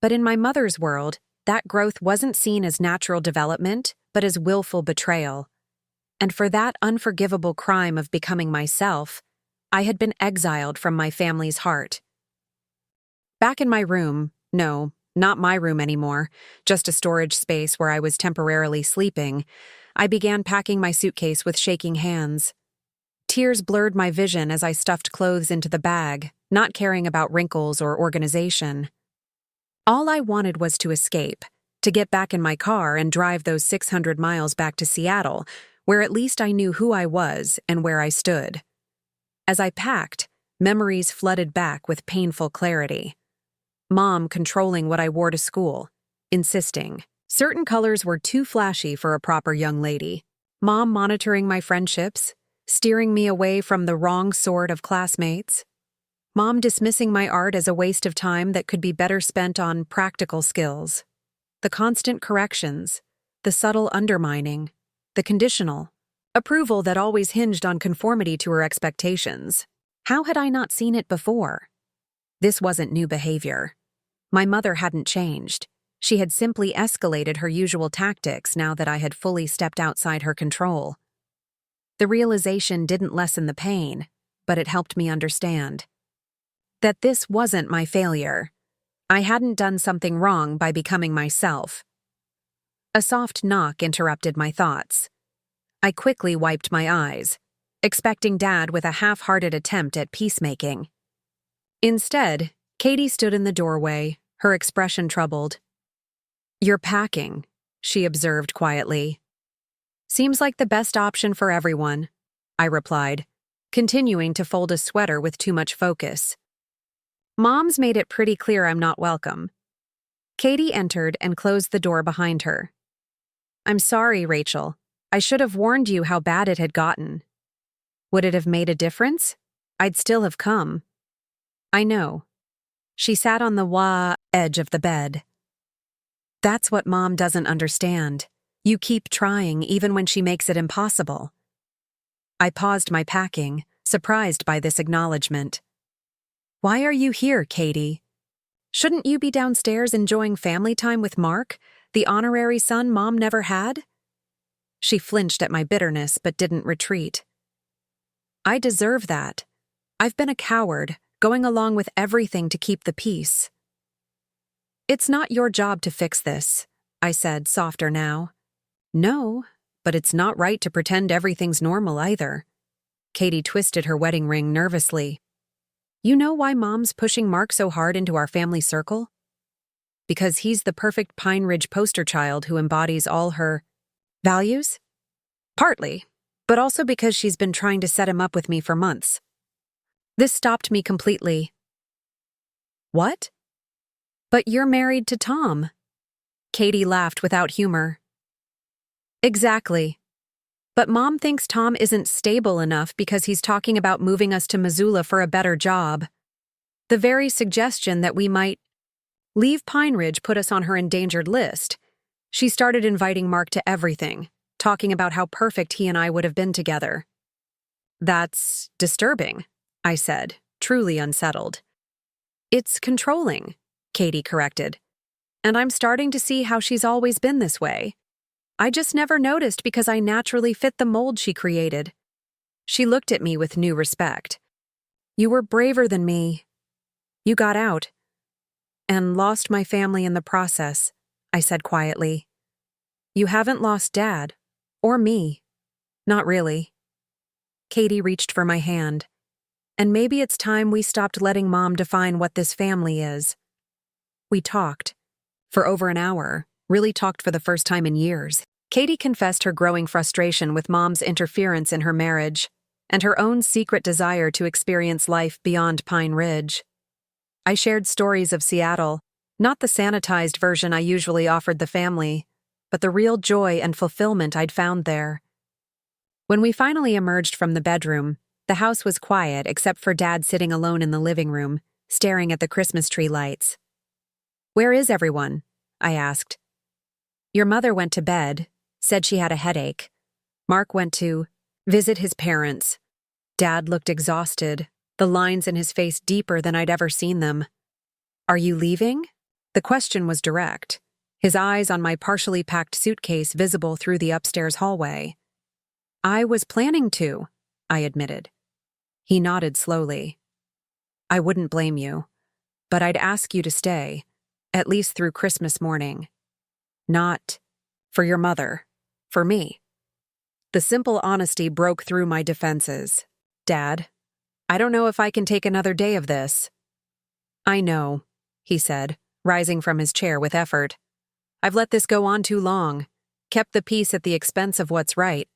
But in my mother's world, that growth wasn't seen as natural development, but as willful betrayal. And for that unforgivable crime of becoming myself, I had been exiled from my family's heart. Back in my room, no, not my room anymore, just a storage space where I was temporarily sleeping, I began packing my suitcase with shaking hands. Tears blurred my vision as I stuffed clothes into the bag, not caring about wrinkles or organization. All I wanted was to escape, to get back in my car and drive those 600 miles back to Seattle, where at least I knew who I was and where I stood. As I packed, memories flooded back with painful clarity. Mom controlling what I wore to school, insisting certain colors were too flashy for a proper young lady. Mom monitoring my friendships, steering me away from the wrong sort of classmates. Mom dismissing my art as a waste of time that could be better spent on practical skills. The constant corrections, the subtle undermining, the conditional approval that always hinged on conformity to her expectations. How had I not seen it before? This wasn't new behavior. My mother hadn't changed. She had simply escalated her usual tactics now that I had fully stepped outside her control. The realization didn't lessen the pain, but it helped me understand that this wasn't my failure. I hadn't done something wrong by becoming myself. A soft knock interrupted my thoughts. I quickly wiped my eyes, expecting Dad with a half-hearted attempt at peacemaking. Instead, Katie stood in the doorway, her expression troubled. "You're packing," she observed quietly. "Seems like the best option for everyone," I replied, continuing to fold a sweater with too much focus. "Mom's made it pretty clear I'm not welcome." Katie entered and closed the door behind her. "I'm sorry, Rachel. I should have warned you how bad it had gotten." "Would it have made a difference? I'd still have come." "I know." She sat on the edge of the bed. "That's what Mom doesn't understand. You keep trying even when she makes it impossible." I paused my packing, surprised by this acknowledgement. "Why are you here, Katie? Shouldn't you be downstairs enjoying family time with Mark, the honorary son Mom never had?" She flinched at my bitterness but didn't retreat. "I deserve that. I've been a coward, going along with everything to keep the peace." "It's not your job to fix this," I said, softer now. "No, but it's not right to pretend everything's normal either." Katie twisted her wedding ring nervously. "You know why Mom's pushing Mark so hard into our family circle? Because he's the perfect Pine Ridge poster child who embodies all her values? Partly, but also because she's been trying to set him up with me for months." This stopped me completely. "What? But you're married to Tom." Katie laughed without humor. "Exactly. But Mom thinks Tom isn't stable enough because he's talking about moving us to Missoula for a better job. The very suggestion that we might leave Pine Ridge put us on her endangered list. She started inviting Mark to everything, talking about how perfect he and I would have been together." "That's disturbing," I said, truly unsettled. "It's controlling," Katie corrected. "And I'm starting to see how she's always been this way. I just never noticed because I naturally fit the mold she created." She looked at me with new respect. "You were braver than me. You got out. And lost my family in the process," I said quietly. "You haven't lost Dad. Or me. Not really." Katie reached for my hand. "And maybe it's time we stopped letting Mom define what this family is." We talked. For over an hour, really talked for the first time in years. Katie confessed her growing frustration with Mom's interference in her marriage, and her own secret desire to experience life beyond Pine Ridge. I shared stories of Seattle, not the sanitized version I usually offered the family, but the real joy and fulfillment I'd found there. When we finally emerged from the bedroom, The house was quiet except for Dad sitting alone in the living room, staring at the Christmas tree lights. "Where is everyone?" I asked. "Your mother went to bed, said she had a headache. Mark went to visit his parents." Dad looked exhausted, the lines in his face deeper than I'd ever seen them. "Are you leaving?" The question was direct, his eyes on my partially packed suitcase visible through the upstairs hallway. "I was planning to," I admitted. He nodded slowly. "I wouldn't blame you, but I'd ask you to stay, at least through Christmas morning. Not for your mother, for me." The simple honesty broke through my defenses. "Dad, I don't know if I can take another day of this." "I know," he said, rising from his chair with effort. "I've let this go on too long, kept the peace at the expense of what's right."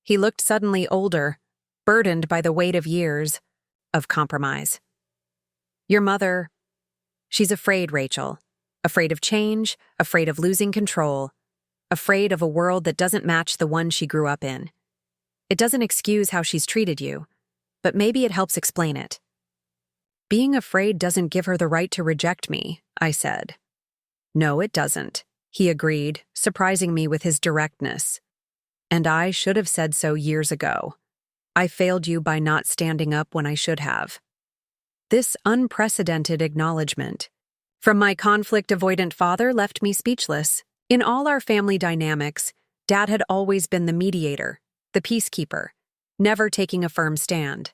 He looked suddenly older, burdened by the weight of years, of compromise. "Your mother, she's afraid, Rachel. Afraid of change, afraid of losing control, afraid of a world that doesn't match the one she grew up in. It doesn't excuse how she's treated you, but maybe it helps explain it." "Being afraid doesn't give her the right to reject me," I said. "No, it doesn't," he agreed, surprising me with his directness. "And I should have said so years ago. I failed you by not standing up when I should have." This unprecedented acknowledgement from my conflict-avoidant father left me speechless. In all our family dynamics, Dad had always been the mediator, the peacekeeper, never taking a firm stand.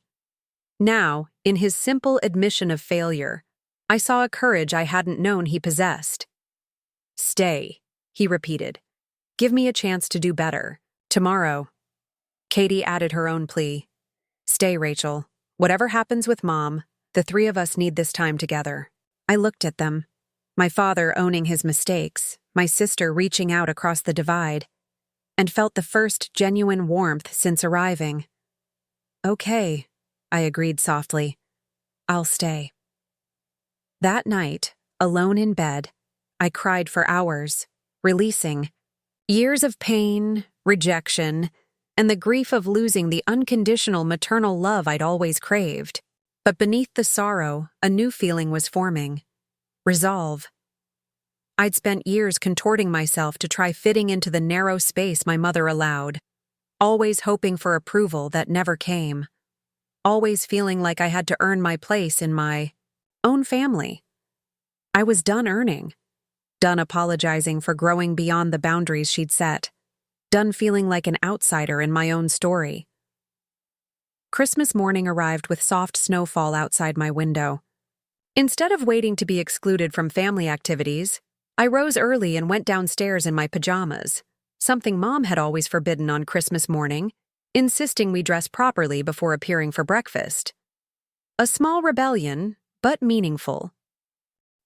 Now, in his simple admission of failure, I saw a courage I hadn't known he possessed. "Stay," he repeated. "Give me a chance to do better. Tomorrow." Katie added her own plea. "Stay, Rachel. Whatever happens with Mom, the three of us need this time together." I looked at them, my father owning his mistakes, my sister reaching out across the divide, and felt the first genuine warmth since arriving. "Okay," I agreed softly. "I'll stay." That night, alone in bed, I cried for hours, releasing years of pain, rejection, and the grief of losing the unconditional maternal love I'd always craved. But beneath the sorrow, a new feeling was forming. Resolve. I'd spent years contorting myself to try fitting into the narrow space my mother allowed, always hoping for approval that never came, always feeling like I had to earn my place in my own family. I was done earning, done apologizing for growing beyond the boundaries she'd set, done feeling like an outsider in my own story. Christmas morning arrived with soft snowfall outside my window. Instead of waiting to be excluded from family activities, I rose early and went downstairs in my pajamas, something Mom had always forbidden on Christmas morning, insisting we dress properly before appearing for breakfast. A small rebellion, but meaningful.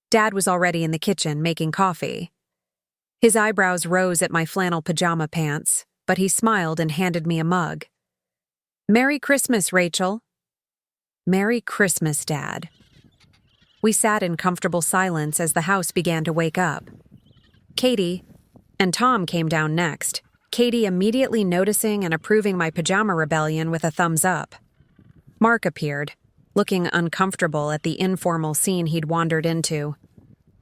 Dad was already in the kitchen making coffee. His eyebrows rose at my flannel pajama pants, but he smiled and handed me a mug. "Merry Christmas, Rachel." "Merry Christmas, Dad." We sat in comfortable silence as the house began to wake up. Katie and Tom came down next, Katie immediately noticing and approving my pajama rebellion with a thumbs up. Mark appeared, looking uncomfortable at the informal scene he'd wandered into.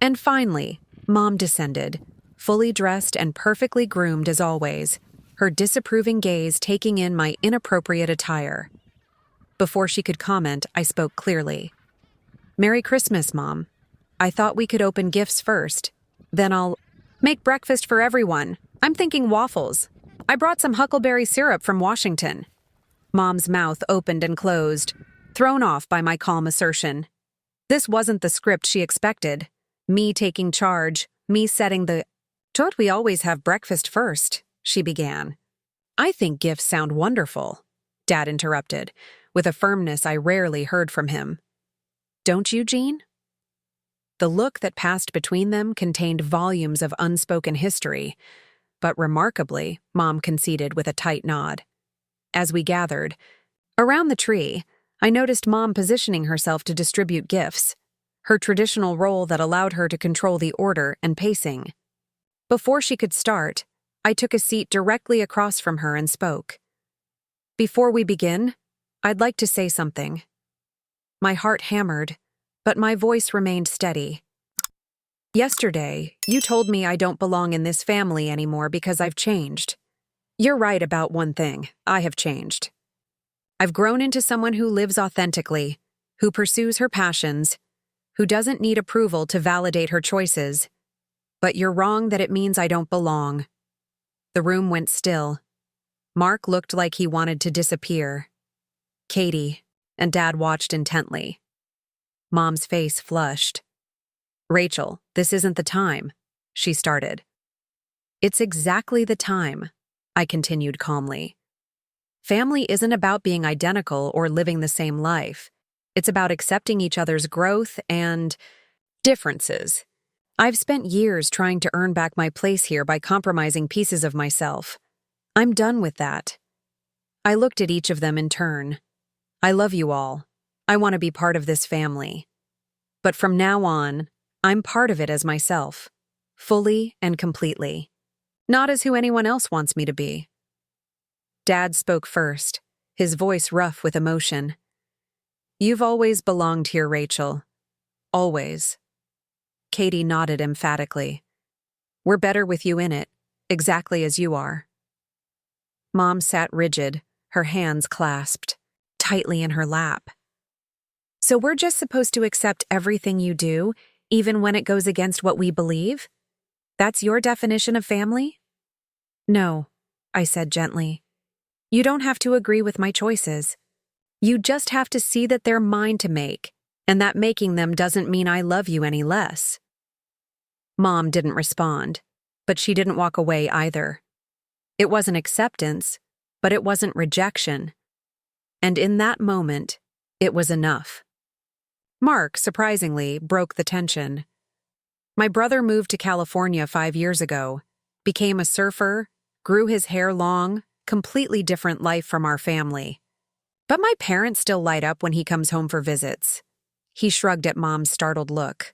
And finally, Mom descended, fully dressed and perfectly groomed as always, her disapproving gaze taking in my inappropriate attire. Before she could comment, I spoke clearly. "Merry Christmas, Mom. I thought we could open gifts first. Then I'll make breakfast for everyone. I'm thinking waffles. I brought some huckleberry syrup from Washington." Mom's mouth opened and closed, thrown off by my calm assertion. This wasn't the script she expected. Me taking charge, me setting the... "Don't we always have breakfast first?" she began. "I think gifts sound wonderful," Dad interrupted, with a firmness I rarely heard from him. "Don't you, Jean?" The look that passed between them contained volumes of unspoken history, but remarkably, Mom conceded with a tight nod. As we gathered around the tree, I noticed Mom positioning herself to distribute gifts, her traditional role that allowed her to control the order and pacing. Before she could start, I took a seat directly across from her and spoke. "Before we begin, I'd like to say something. My heart hammered, but my voice remained steady. Yesterday, you told me I don't belong in this family anymore because I've changed. You're right about one thing. I have changed. I've grown into someone who lives authentically, who pursues her passions, who doesn't need approval to validate her choices. But you're wrong that it means I don't belong. The room went still. Mark looked like he wanted to disappear. Katie and Dad watched intently. Mom's face flushed. "Rachel, this isn't the time," she started. "It's exactly the time," I continued calmly. "Family isn't about being identical or living the same life. It's about accepting each other's growth and differences. I've spent years trying to earn back my place here by compromising pieces of myself. I'm done with that." I looked at each of them in turn. "I love you all. I want to be part of this family. But from now on, I'm part of it as myself, fully and completely, not as who anyone else wants me to be." Dad spoke first, his voice rough with emotion. "You've always belonged here, Rachel. Always." Katie nodded emphatically. "We're better with you in it, exactly as you are." Mom sat rigid, her hands clasped tightly in her lap. "So we're just supposed to accept everything you do, even when it goes against what we believe? That's your definition of family?" "No," I said gently. "You don't have to agree with my choices. You just have to see that they're mine to make, and that making them doesn't mean I love you any less." Mom didn't respond, but she didn't walk away either. It wasn't acceptance, but it wasn't rejection. And in that moment, it was enough. Mark, surprisingly, broke the tension. My brother moved to California 5 years ago, became a surfer, grew his hair long, completely different life from our family. But my parents still light up when he comes home for visits. He shrugged at Mom's startled look.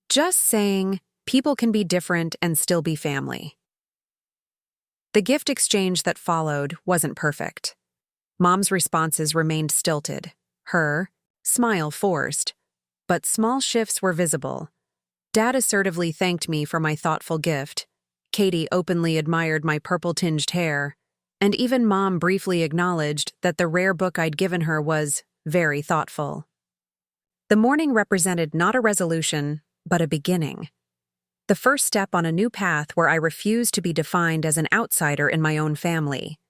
"Just saying, people can be different and still be family." The gift exchange that followed wasn't perfect. Mom's responses remained stilted, her smile forced, but small shifts were visible. Dad assertively thanked me for my thoughtful gift. Katie openly admired my purple-tinged hair, and even Mom briefly acknowledged that the rare book I'd given her was very thoughtful. The morning represented not a resolution, but a beginning. The first step on a new path where I refused to be defined as an outsider in my own family.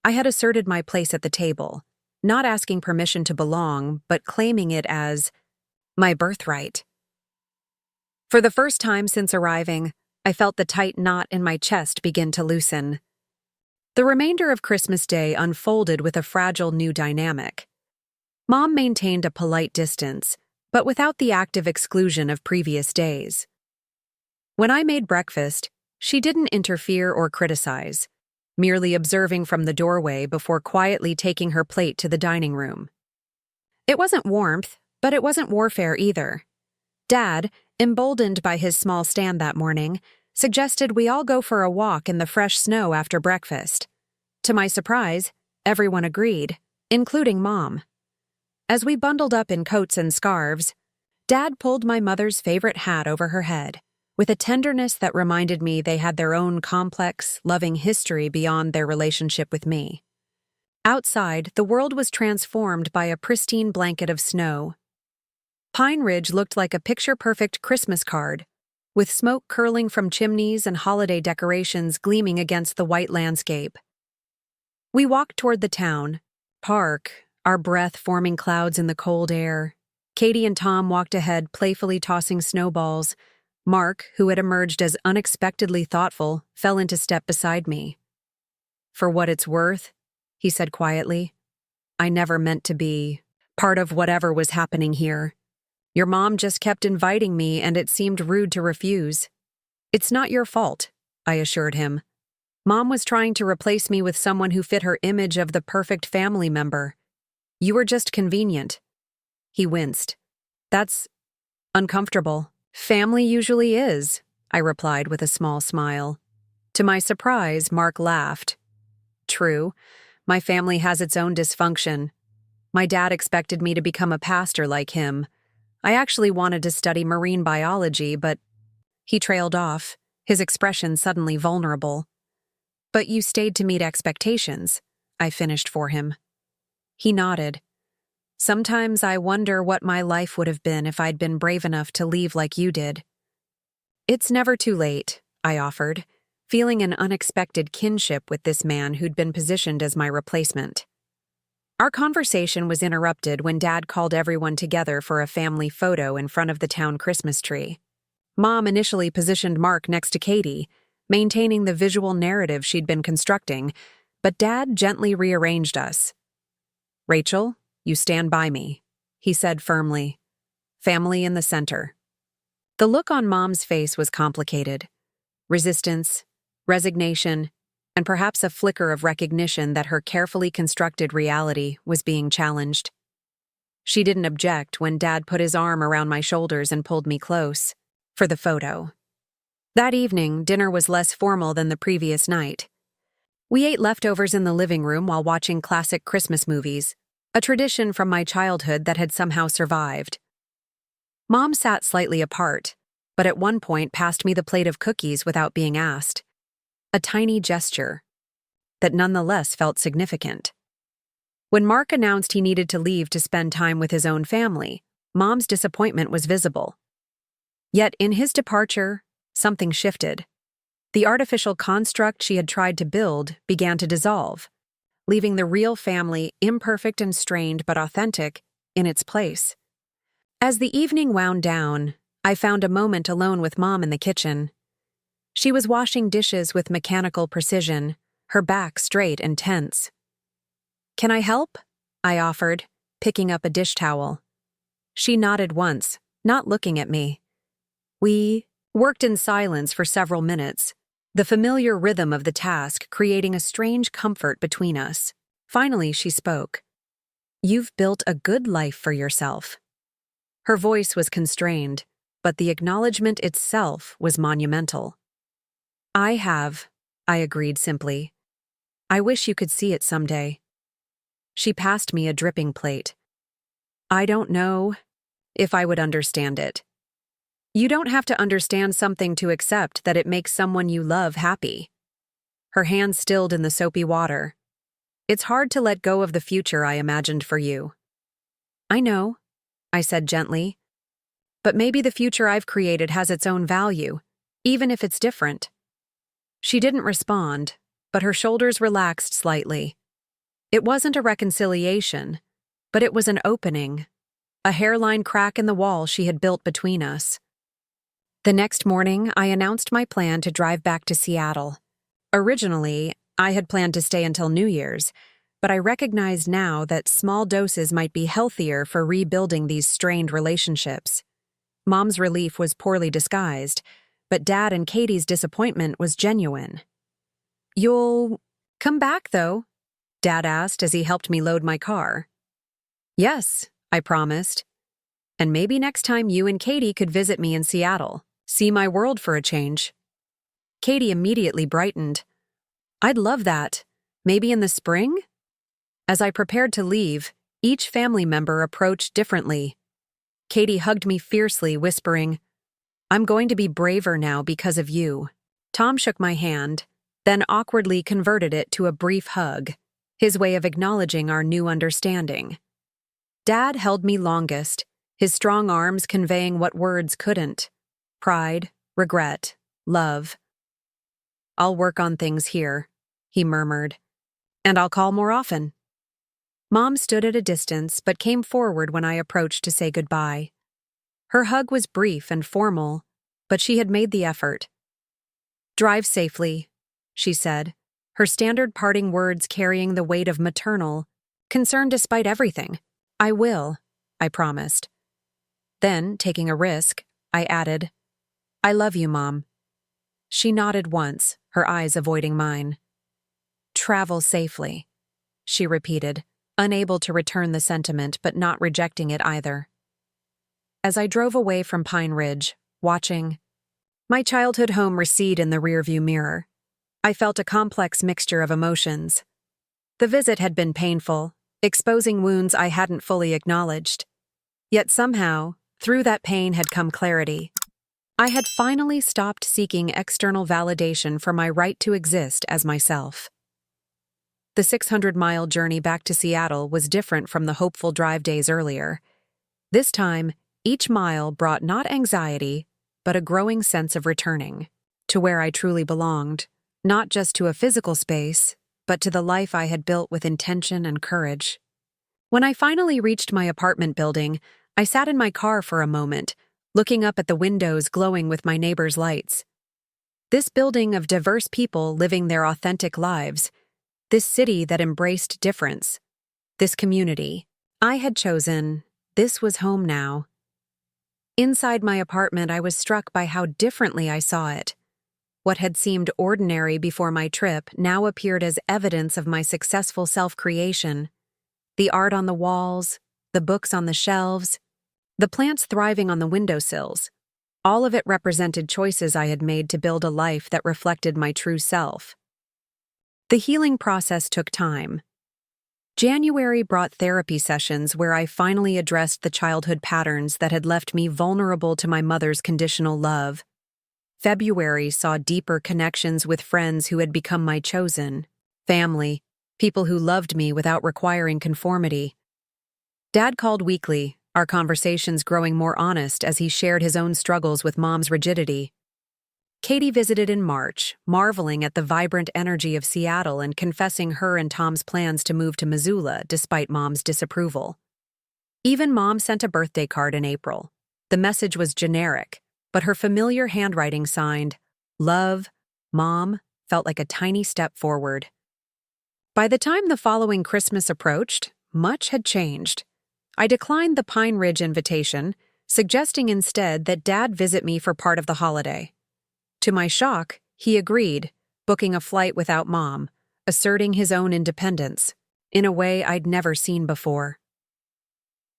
I had asserted my place at the table, not asking permission to belong, but claiming it as my birthright. For the first time since arriving, I felt the tight knot in my chest begin to loosen. The remainder of Christmas Day unfolded with a fragile new dynamic. Mom maintained a polite distance, but without the active exclusion of previous days. When I made breakfast, she didn't interfere or criticize, merely observing from the doorway before quietly taking her plate to the dining room. It wasn't warmth, but it wasn't warfare either. Dad, emboldened by his small stand that morning, suggested we all go for a walk in the fresh snow after breakfast. To my surprise, everyone agreed, including Mom. As we bundled up in coats and scarves, Dad pulled my mother's favorite hat over her head, with a tenderness that reminded me they had their own complex, loving history beyond their relationship with me. Outside, the world was transformed by a pristine blanket of snow. Pine Ridge looked like a picture-perfect Christmas card, with smoke curling from chimneys and holiday decorations gleaming against the white landscape. We walked toward the town, park, our breath forming clouds in the cold air. Katie and Tom walked ahead, playfully tossing snowballs. Mark, who had emerged as unexpectedly thoughtful, fell into step beside me. "For what it's worth," he said quietly, "I never meant to be part of whatever was happening here. Your mom just kept inviting me, and it seemed rude to refuse." "It's not your fault," I assured him. "Mom was trying to replace me with someone who fit her image of the perfect family member. You were just convenient." He winced. "That's uncomfortable." "Family usually is," I replied with a small smile. To my surprise, Mark laughed. "True, My family has its own dysfunction. My dad expected me to become a pastor like him. I actually wanted to study marine biology, but he trailed off, his expression suddenly vulnerable. But you stayed to meet expectations, I finished for him. He nodded. Sometimes I wonder what my life would have been if I'd been brave enough to leave like you did. It's never too late, I offered, feeling an unexpected kinship with this man who'd been positioned as my replacement. Our conversation was interrupted when Dad called everyone together for a family photo in front of the town Christmas tree. Mom initially positioned Mark next to Katie, maintaining the visual narrative she'd been constructing, but Dad gently rearranged us. "Rachel, you stand by me," he said firmly. "Family in the center." The look on Mom's face was complicated. Resistance, resignation, and perhaps a flicker of recognition that her carefully constructed reality was being challenged. She didn't object when Dad put his arm around my shoulders and pulled me close for the photo. That evening, dinner was less formal than the previous night. We ate leftovers in the living room while watching classic Christmas movies, a tradition from my childhood that had somehow survived. Mom sat slightly apart, but at one point passed me the plate of cookies without being asked. A tiny gesture that nonetheless felt significant. When Mark announced he needed to leave to spend time with his own family, Mom's disappointment was visible. Yet in his departure, something shifted. The artificial construct she had tried to build began to dissolve, leaving the real family, imperfect and strained but authentic, in its place. As the evening wound down, I found a moment alone with Mom in the kitchen. She was washing dishes with mechanical precision, her back straight and tense. "Can I help?" I offered, picking up a dish towel. She nodded once, not looking at me. We worked in silence for several minutes, the familiar rhythm of the task creating a strange comfort between us. Finally, she spoke. "You've built a good life for yourself." Her voice was constrained, but the acknowledgement itself was monumental. "I have," I agreed simply. "I wish you could see it someday." She passed me a dripping plate. "I don't know if I would understand it." "You don't have to understand something to accept that it makes someone you love happy." Her hand stilled in the soapy water. "It's hard to let go of the future I imagined for you." "I know," I said gently. "But maybe the future I've created has its own value, even if it's different." She didn't respond, but her shoulders relaxed slightly. It wasn't a reconciliation, but it was an opening, a hairline crack in the wall she had built between us. The next morning, I announced my plan to drive back to Seattle. Originally, I had planned to stay until New Year's, but I recognized now that small doses might be healthier for rebuilding these strained relationships. Mom's relief was poorly disguised, but Dad and Katie's disappointment was genuine. "You'll come back, though?" Dad asked as he helped me load my car. "Yes," I promised. "And maybe next time you and Katie could visit me in Seattle, see my world for a change." Katie immediately brightened. "I'd love that. Maybe in the spring?" As I prepared to leave, each family member approached differently. Katie hugged me fiercely, whispering, "I'm going to be braver now because of you." Tom shook my hand, then awkwardly converted it to a brief hug, his way of acknowledging our new understanding. Dad held me longest, his strong arms conveying what words couldn't: pride, regret, love. "I'll work on things here," he murmured, "and I'll call more often." Mom stood at a distance but came forward when I approached to say goodbye. Her hug was brief and formal, but she had made the effort. "Drive safely," she said, her standard parting words carrying the weight of maternal concern despite everything. "I will," I promised. Then, taking a risk, I added, "I love you, Mom." She nodded once, her eyes avoiding mine. "Travel safely," she repeated, unable to return the sentiment but not rejecting it either. As I drove away from Pine Ridge, watching my childhood home recede in the rearview mirror, I felt a complex mixture of emotions. The visit had been painful, exposing wounds I hadn't fully acknowledged. Yet somehow, through that pain had come clarity. I had finally stopped seeking external validation for my right to exist as myself. The 600-mile journey back to Seattle was different from the hopeful drive days earlier. This time, each mile brought not anxiety, but a growing sense of returning to where I truly belonged, not just to a physical space, but to the life I had built with intention and courage. When I finally reached my apartment building, I sat in my car for a moment, looking up at the windows glowing with my neighbors' lights. This building of diverse people living their authentic lives, this city that embraced difference, this community I had chosen, this was home now. Inside my apartment, I was struck by how differently I saw it. What had seemed ordinary before my trip now appeared as evidence of my successful self-creation. The art on the walls, the books on the shelves, the plants thriving on the windowsills, all of it represented choices I had made to build a life that reflected my true self. The healing process took time. January brought therapy sessions where I finally addressed the childhood patterns that had left me vulnerable to my mother's conditional love. February saw deeper connections with friends who had become my chosen family, people who loved me without requiring conformity. Dad called weekly, our conversations growing more honest as he shared his own struggles with Mom's rigidity. Katie visited in March, marveling at the vibrant energy of Seattle and confessing her and Tom's plans to move to Missoula despite Mom's disapproval. Even Mom sent a birthday card in April. The message was generic, but her familiar handwriting signed, "Love, Mom," felt like a tiny step forward. By the time the following Christmas approached, much had changed. I declined the Pine Ridge invitation, suggesting instead that Dad visit me for part of the holiday. To my shock, he agreed, booking a flight without Mom, asserting his own independence, in a way I'd never seen before.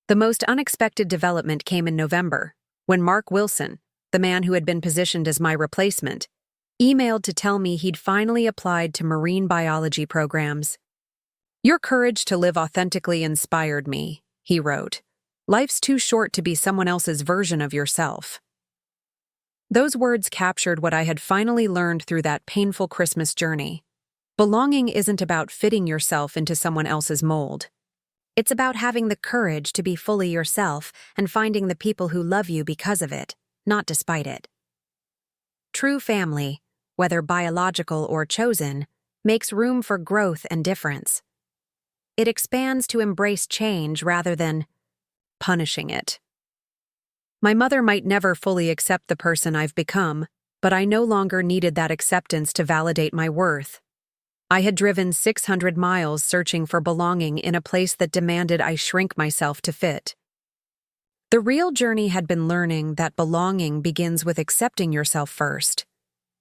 The most unexpected development came in November, when Mark Wilson, the man who had been positioned as my replacement, emailed to tell me he'd finally applied to marine biology programs. "Your courage to live authentically inspired me," he wrote. "Life's too short to be someone else's version of yourself." Those words captured what I had finally learned through that painful Christmas journey. Belonging isn't about fitting yourself into someone else's mold. It's about having the courage to be fully yourself and finding the people who love you because of it, not despite it. True family, whether biological or chosen, makes room for growth and difference. It expands to embrace change rather than punishing it. My mother might never fully accept the person I've become, but I no longer needed that acceptance to validate my worth. I had driven 600 miles searching for belonging in a place that demanded I shrink myself to fit. The real journey had been learning that belonging begins with accepting yourself first,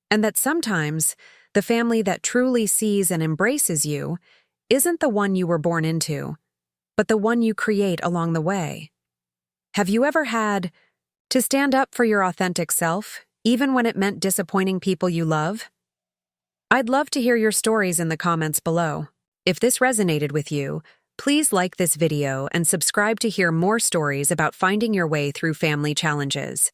and that sometimes the family that truly sees and embraces you isn't the one you were born into, but the one you create along the way. Have you ever had to stand up for your authentic self, even when it meant disappointing people you love? I'd love to hear your stories in the comments below. If this resonated with you, please like this video and subscribe to hear more stories about finding your way through family challenges.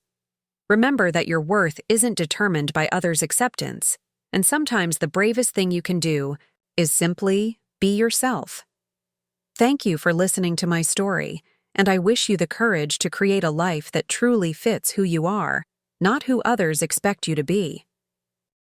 Remember that your worth isn't determined by others' acceptance, and sometimes the bravest thing you can do is simply be yourself. Thank you for listening to my story, and I wish you the courage to create a life that truly fits who you are, not who others expect you to be.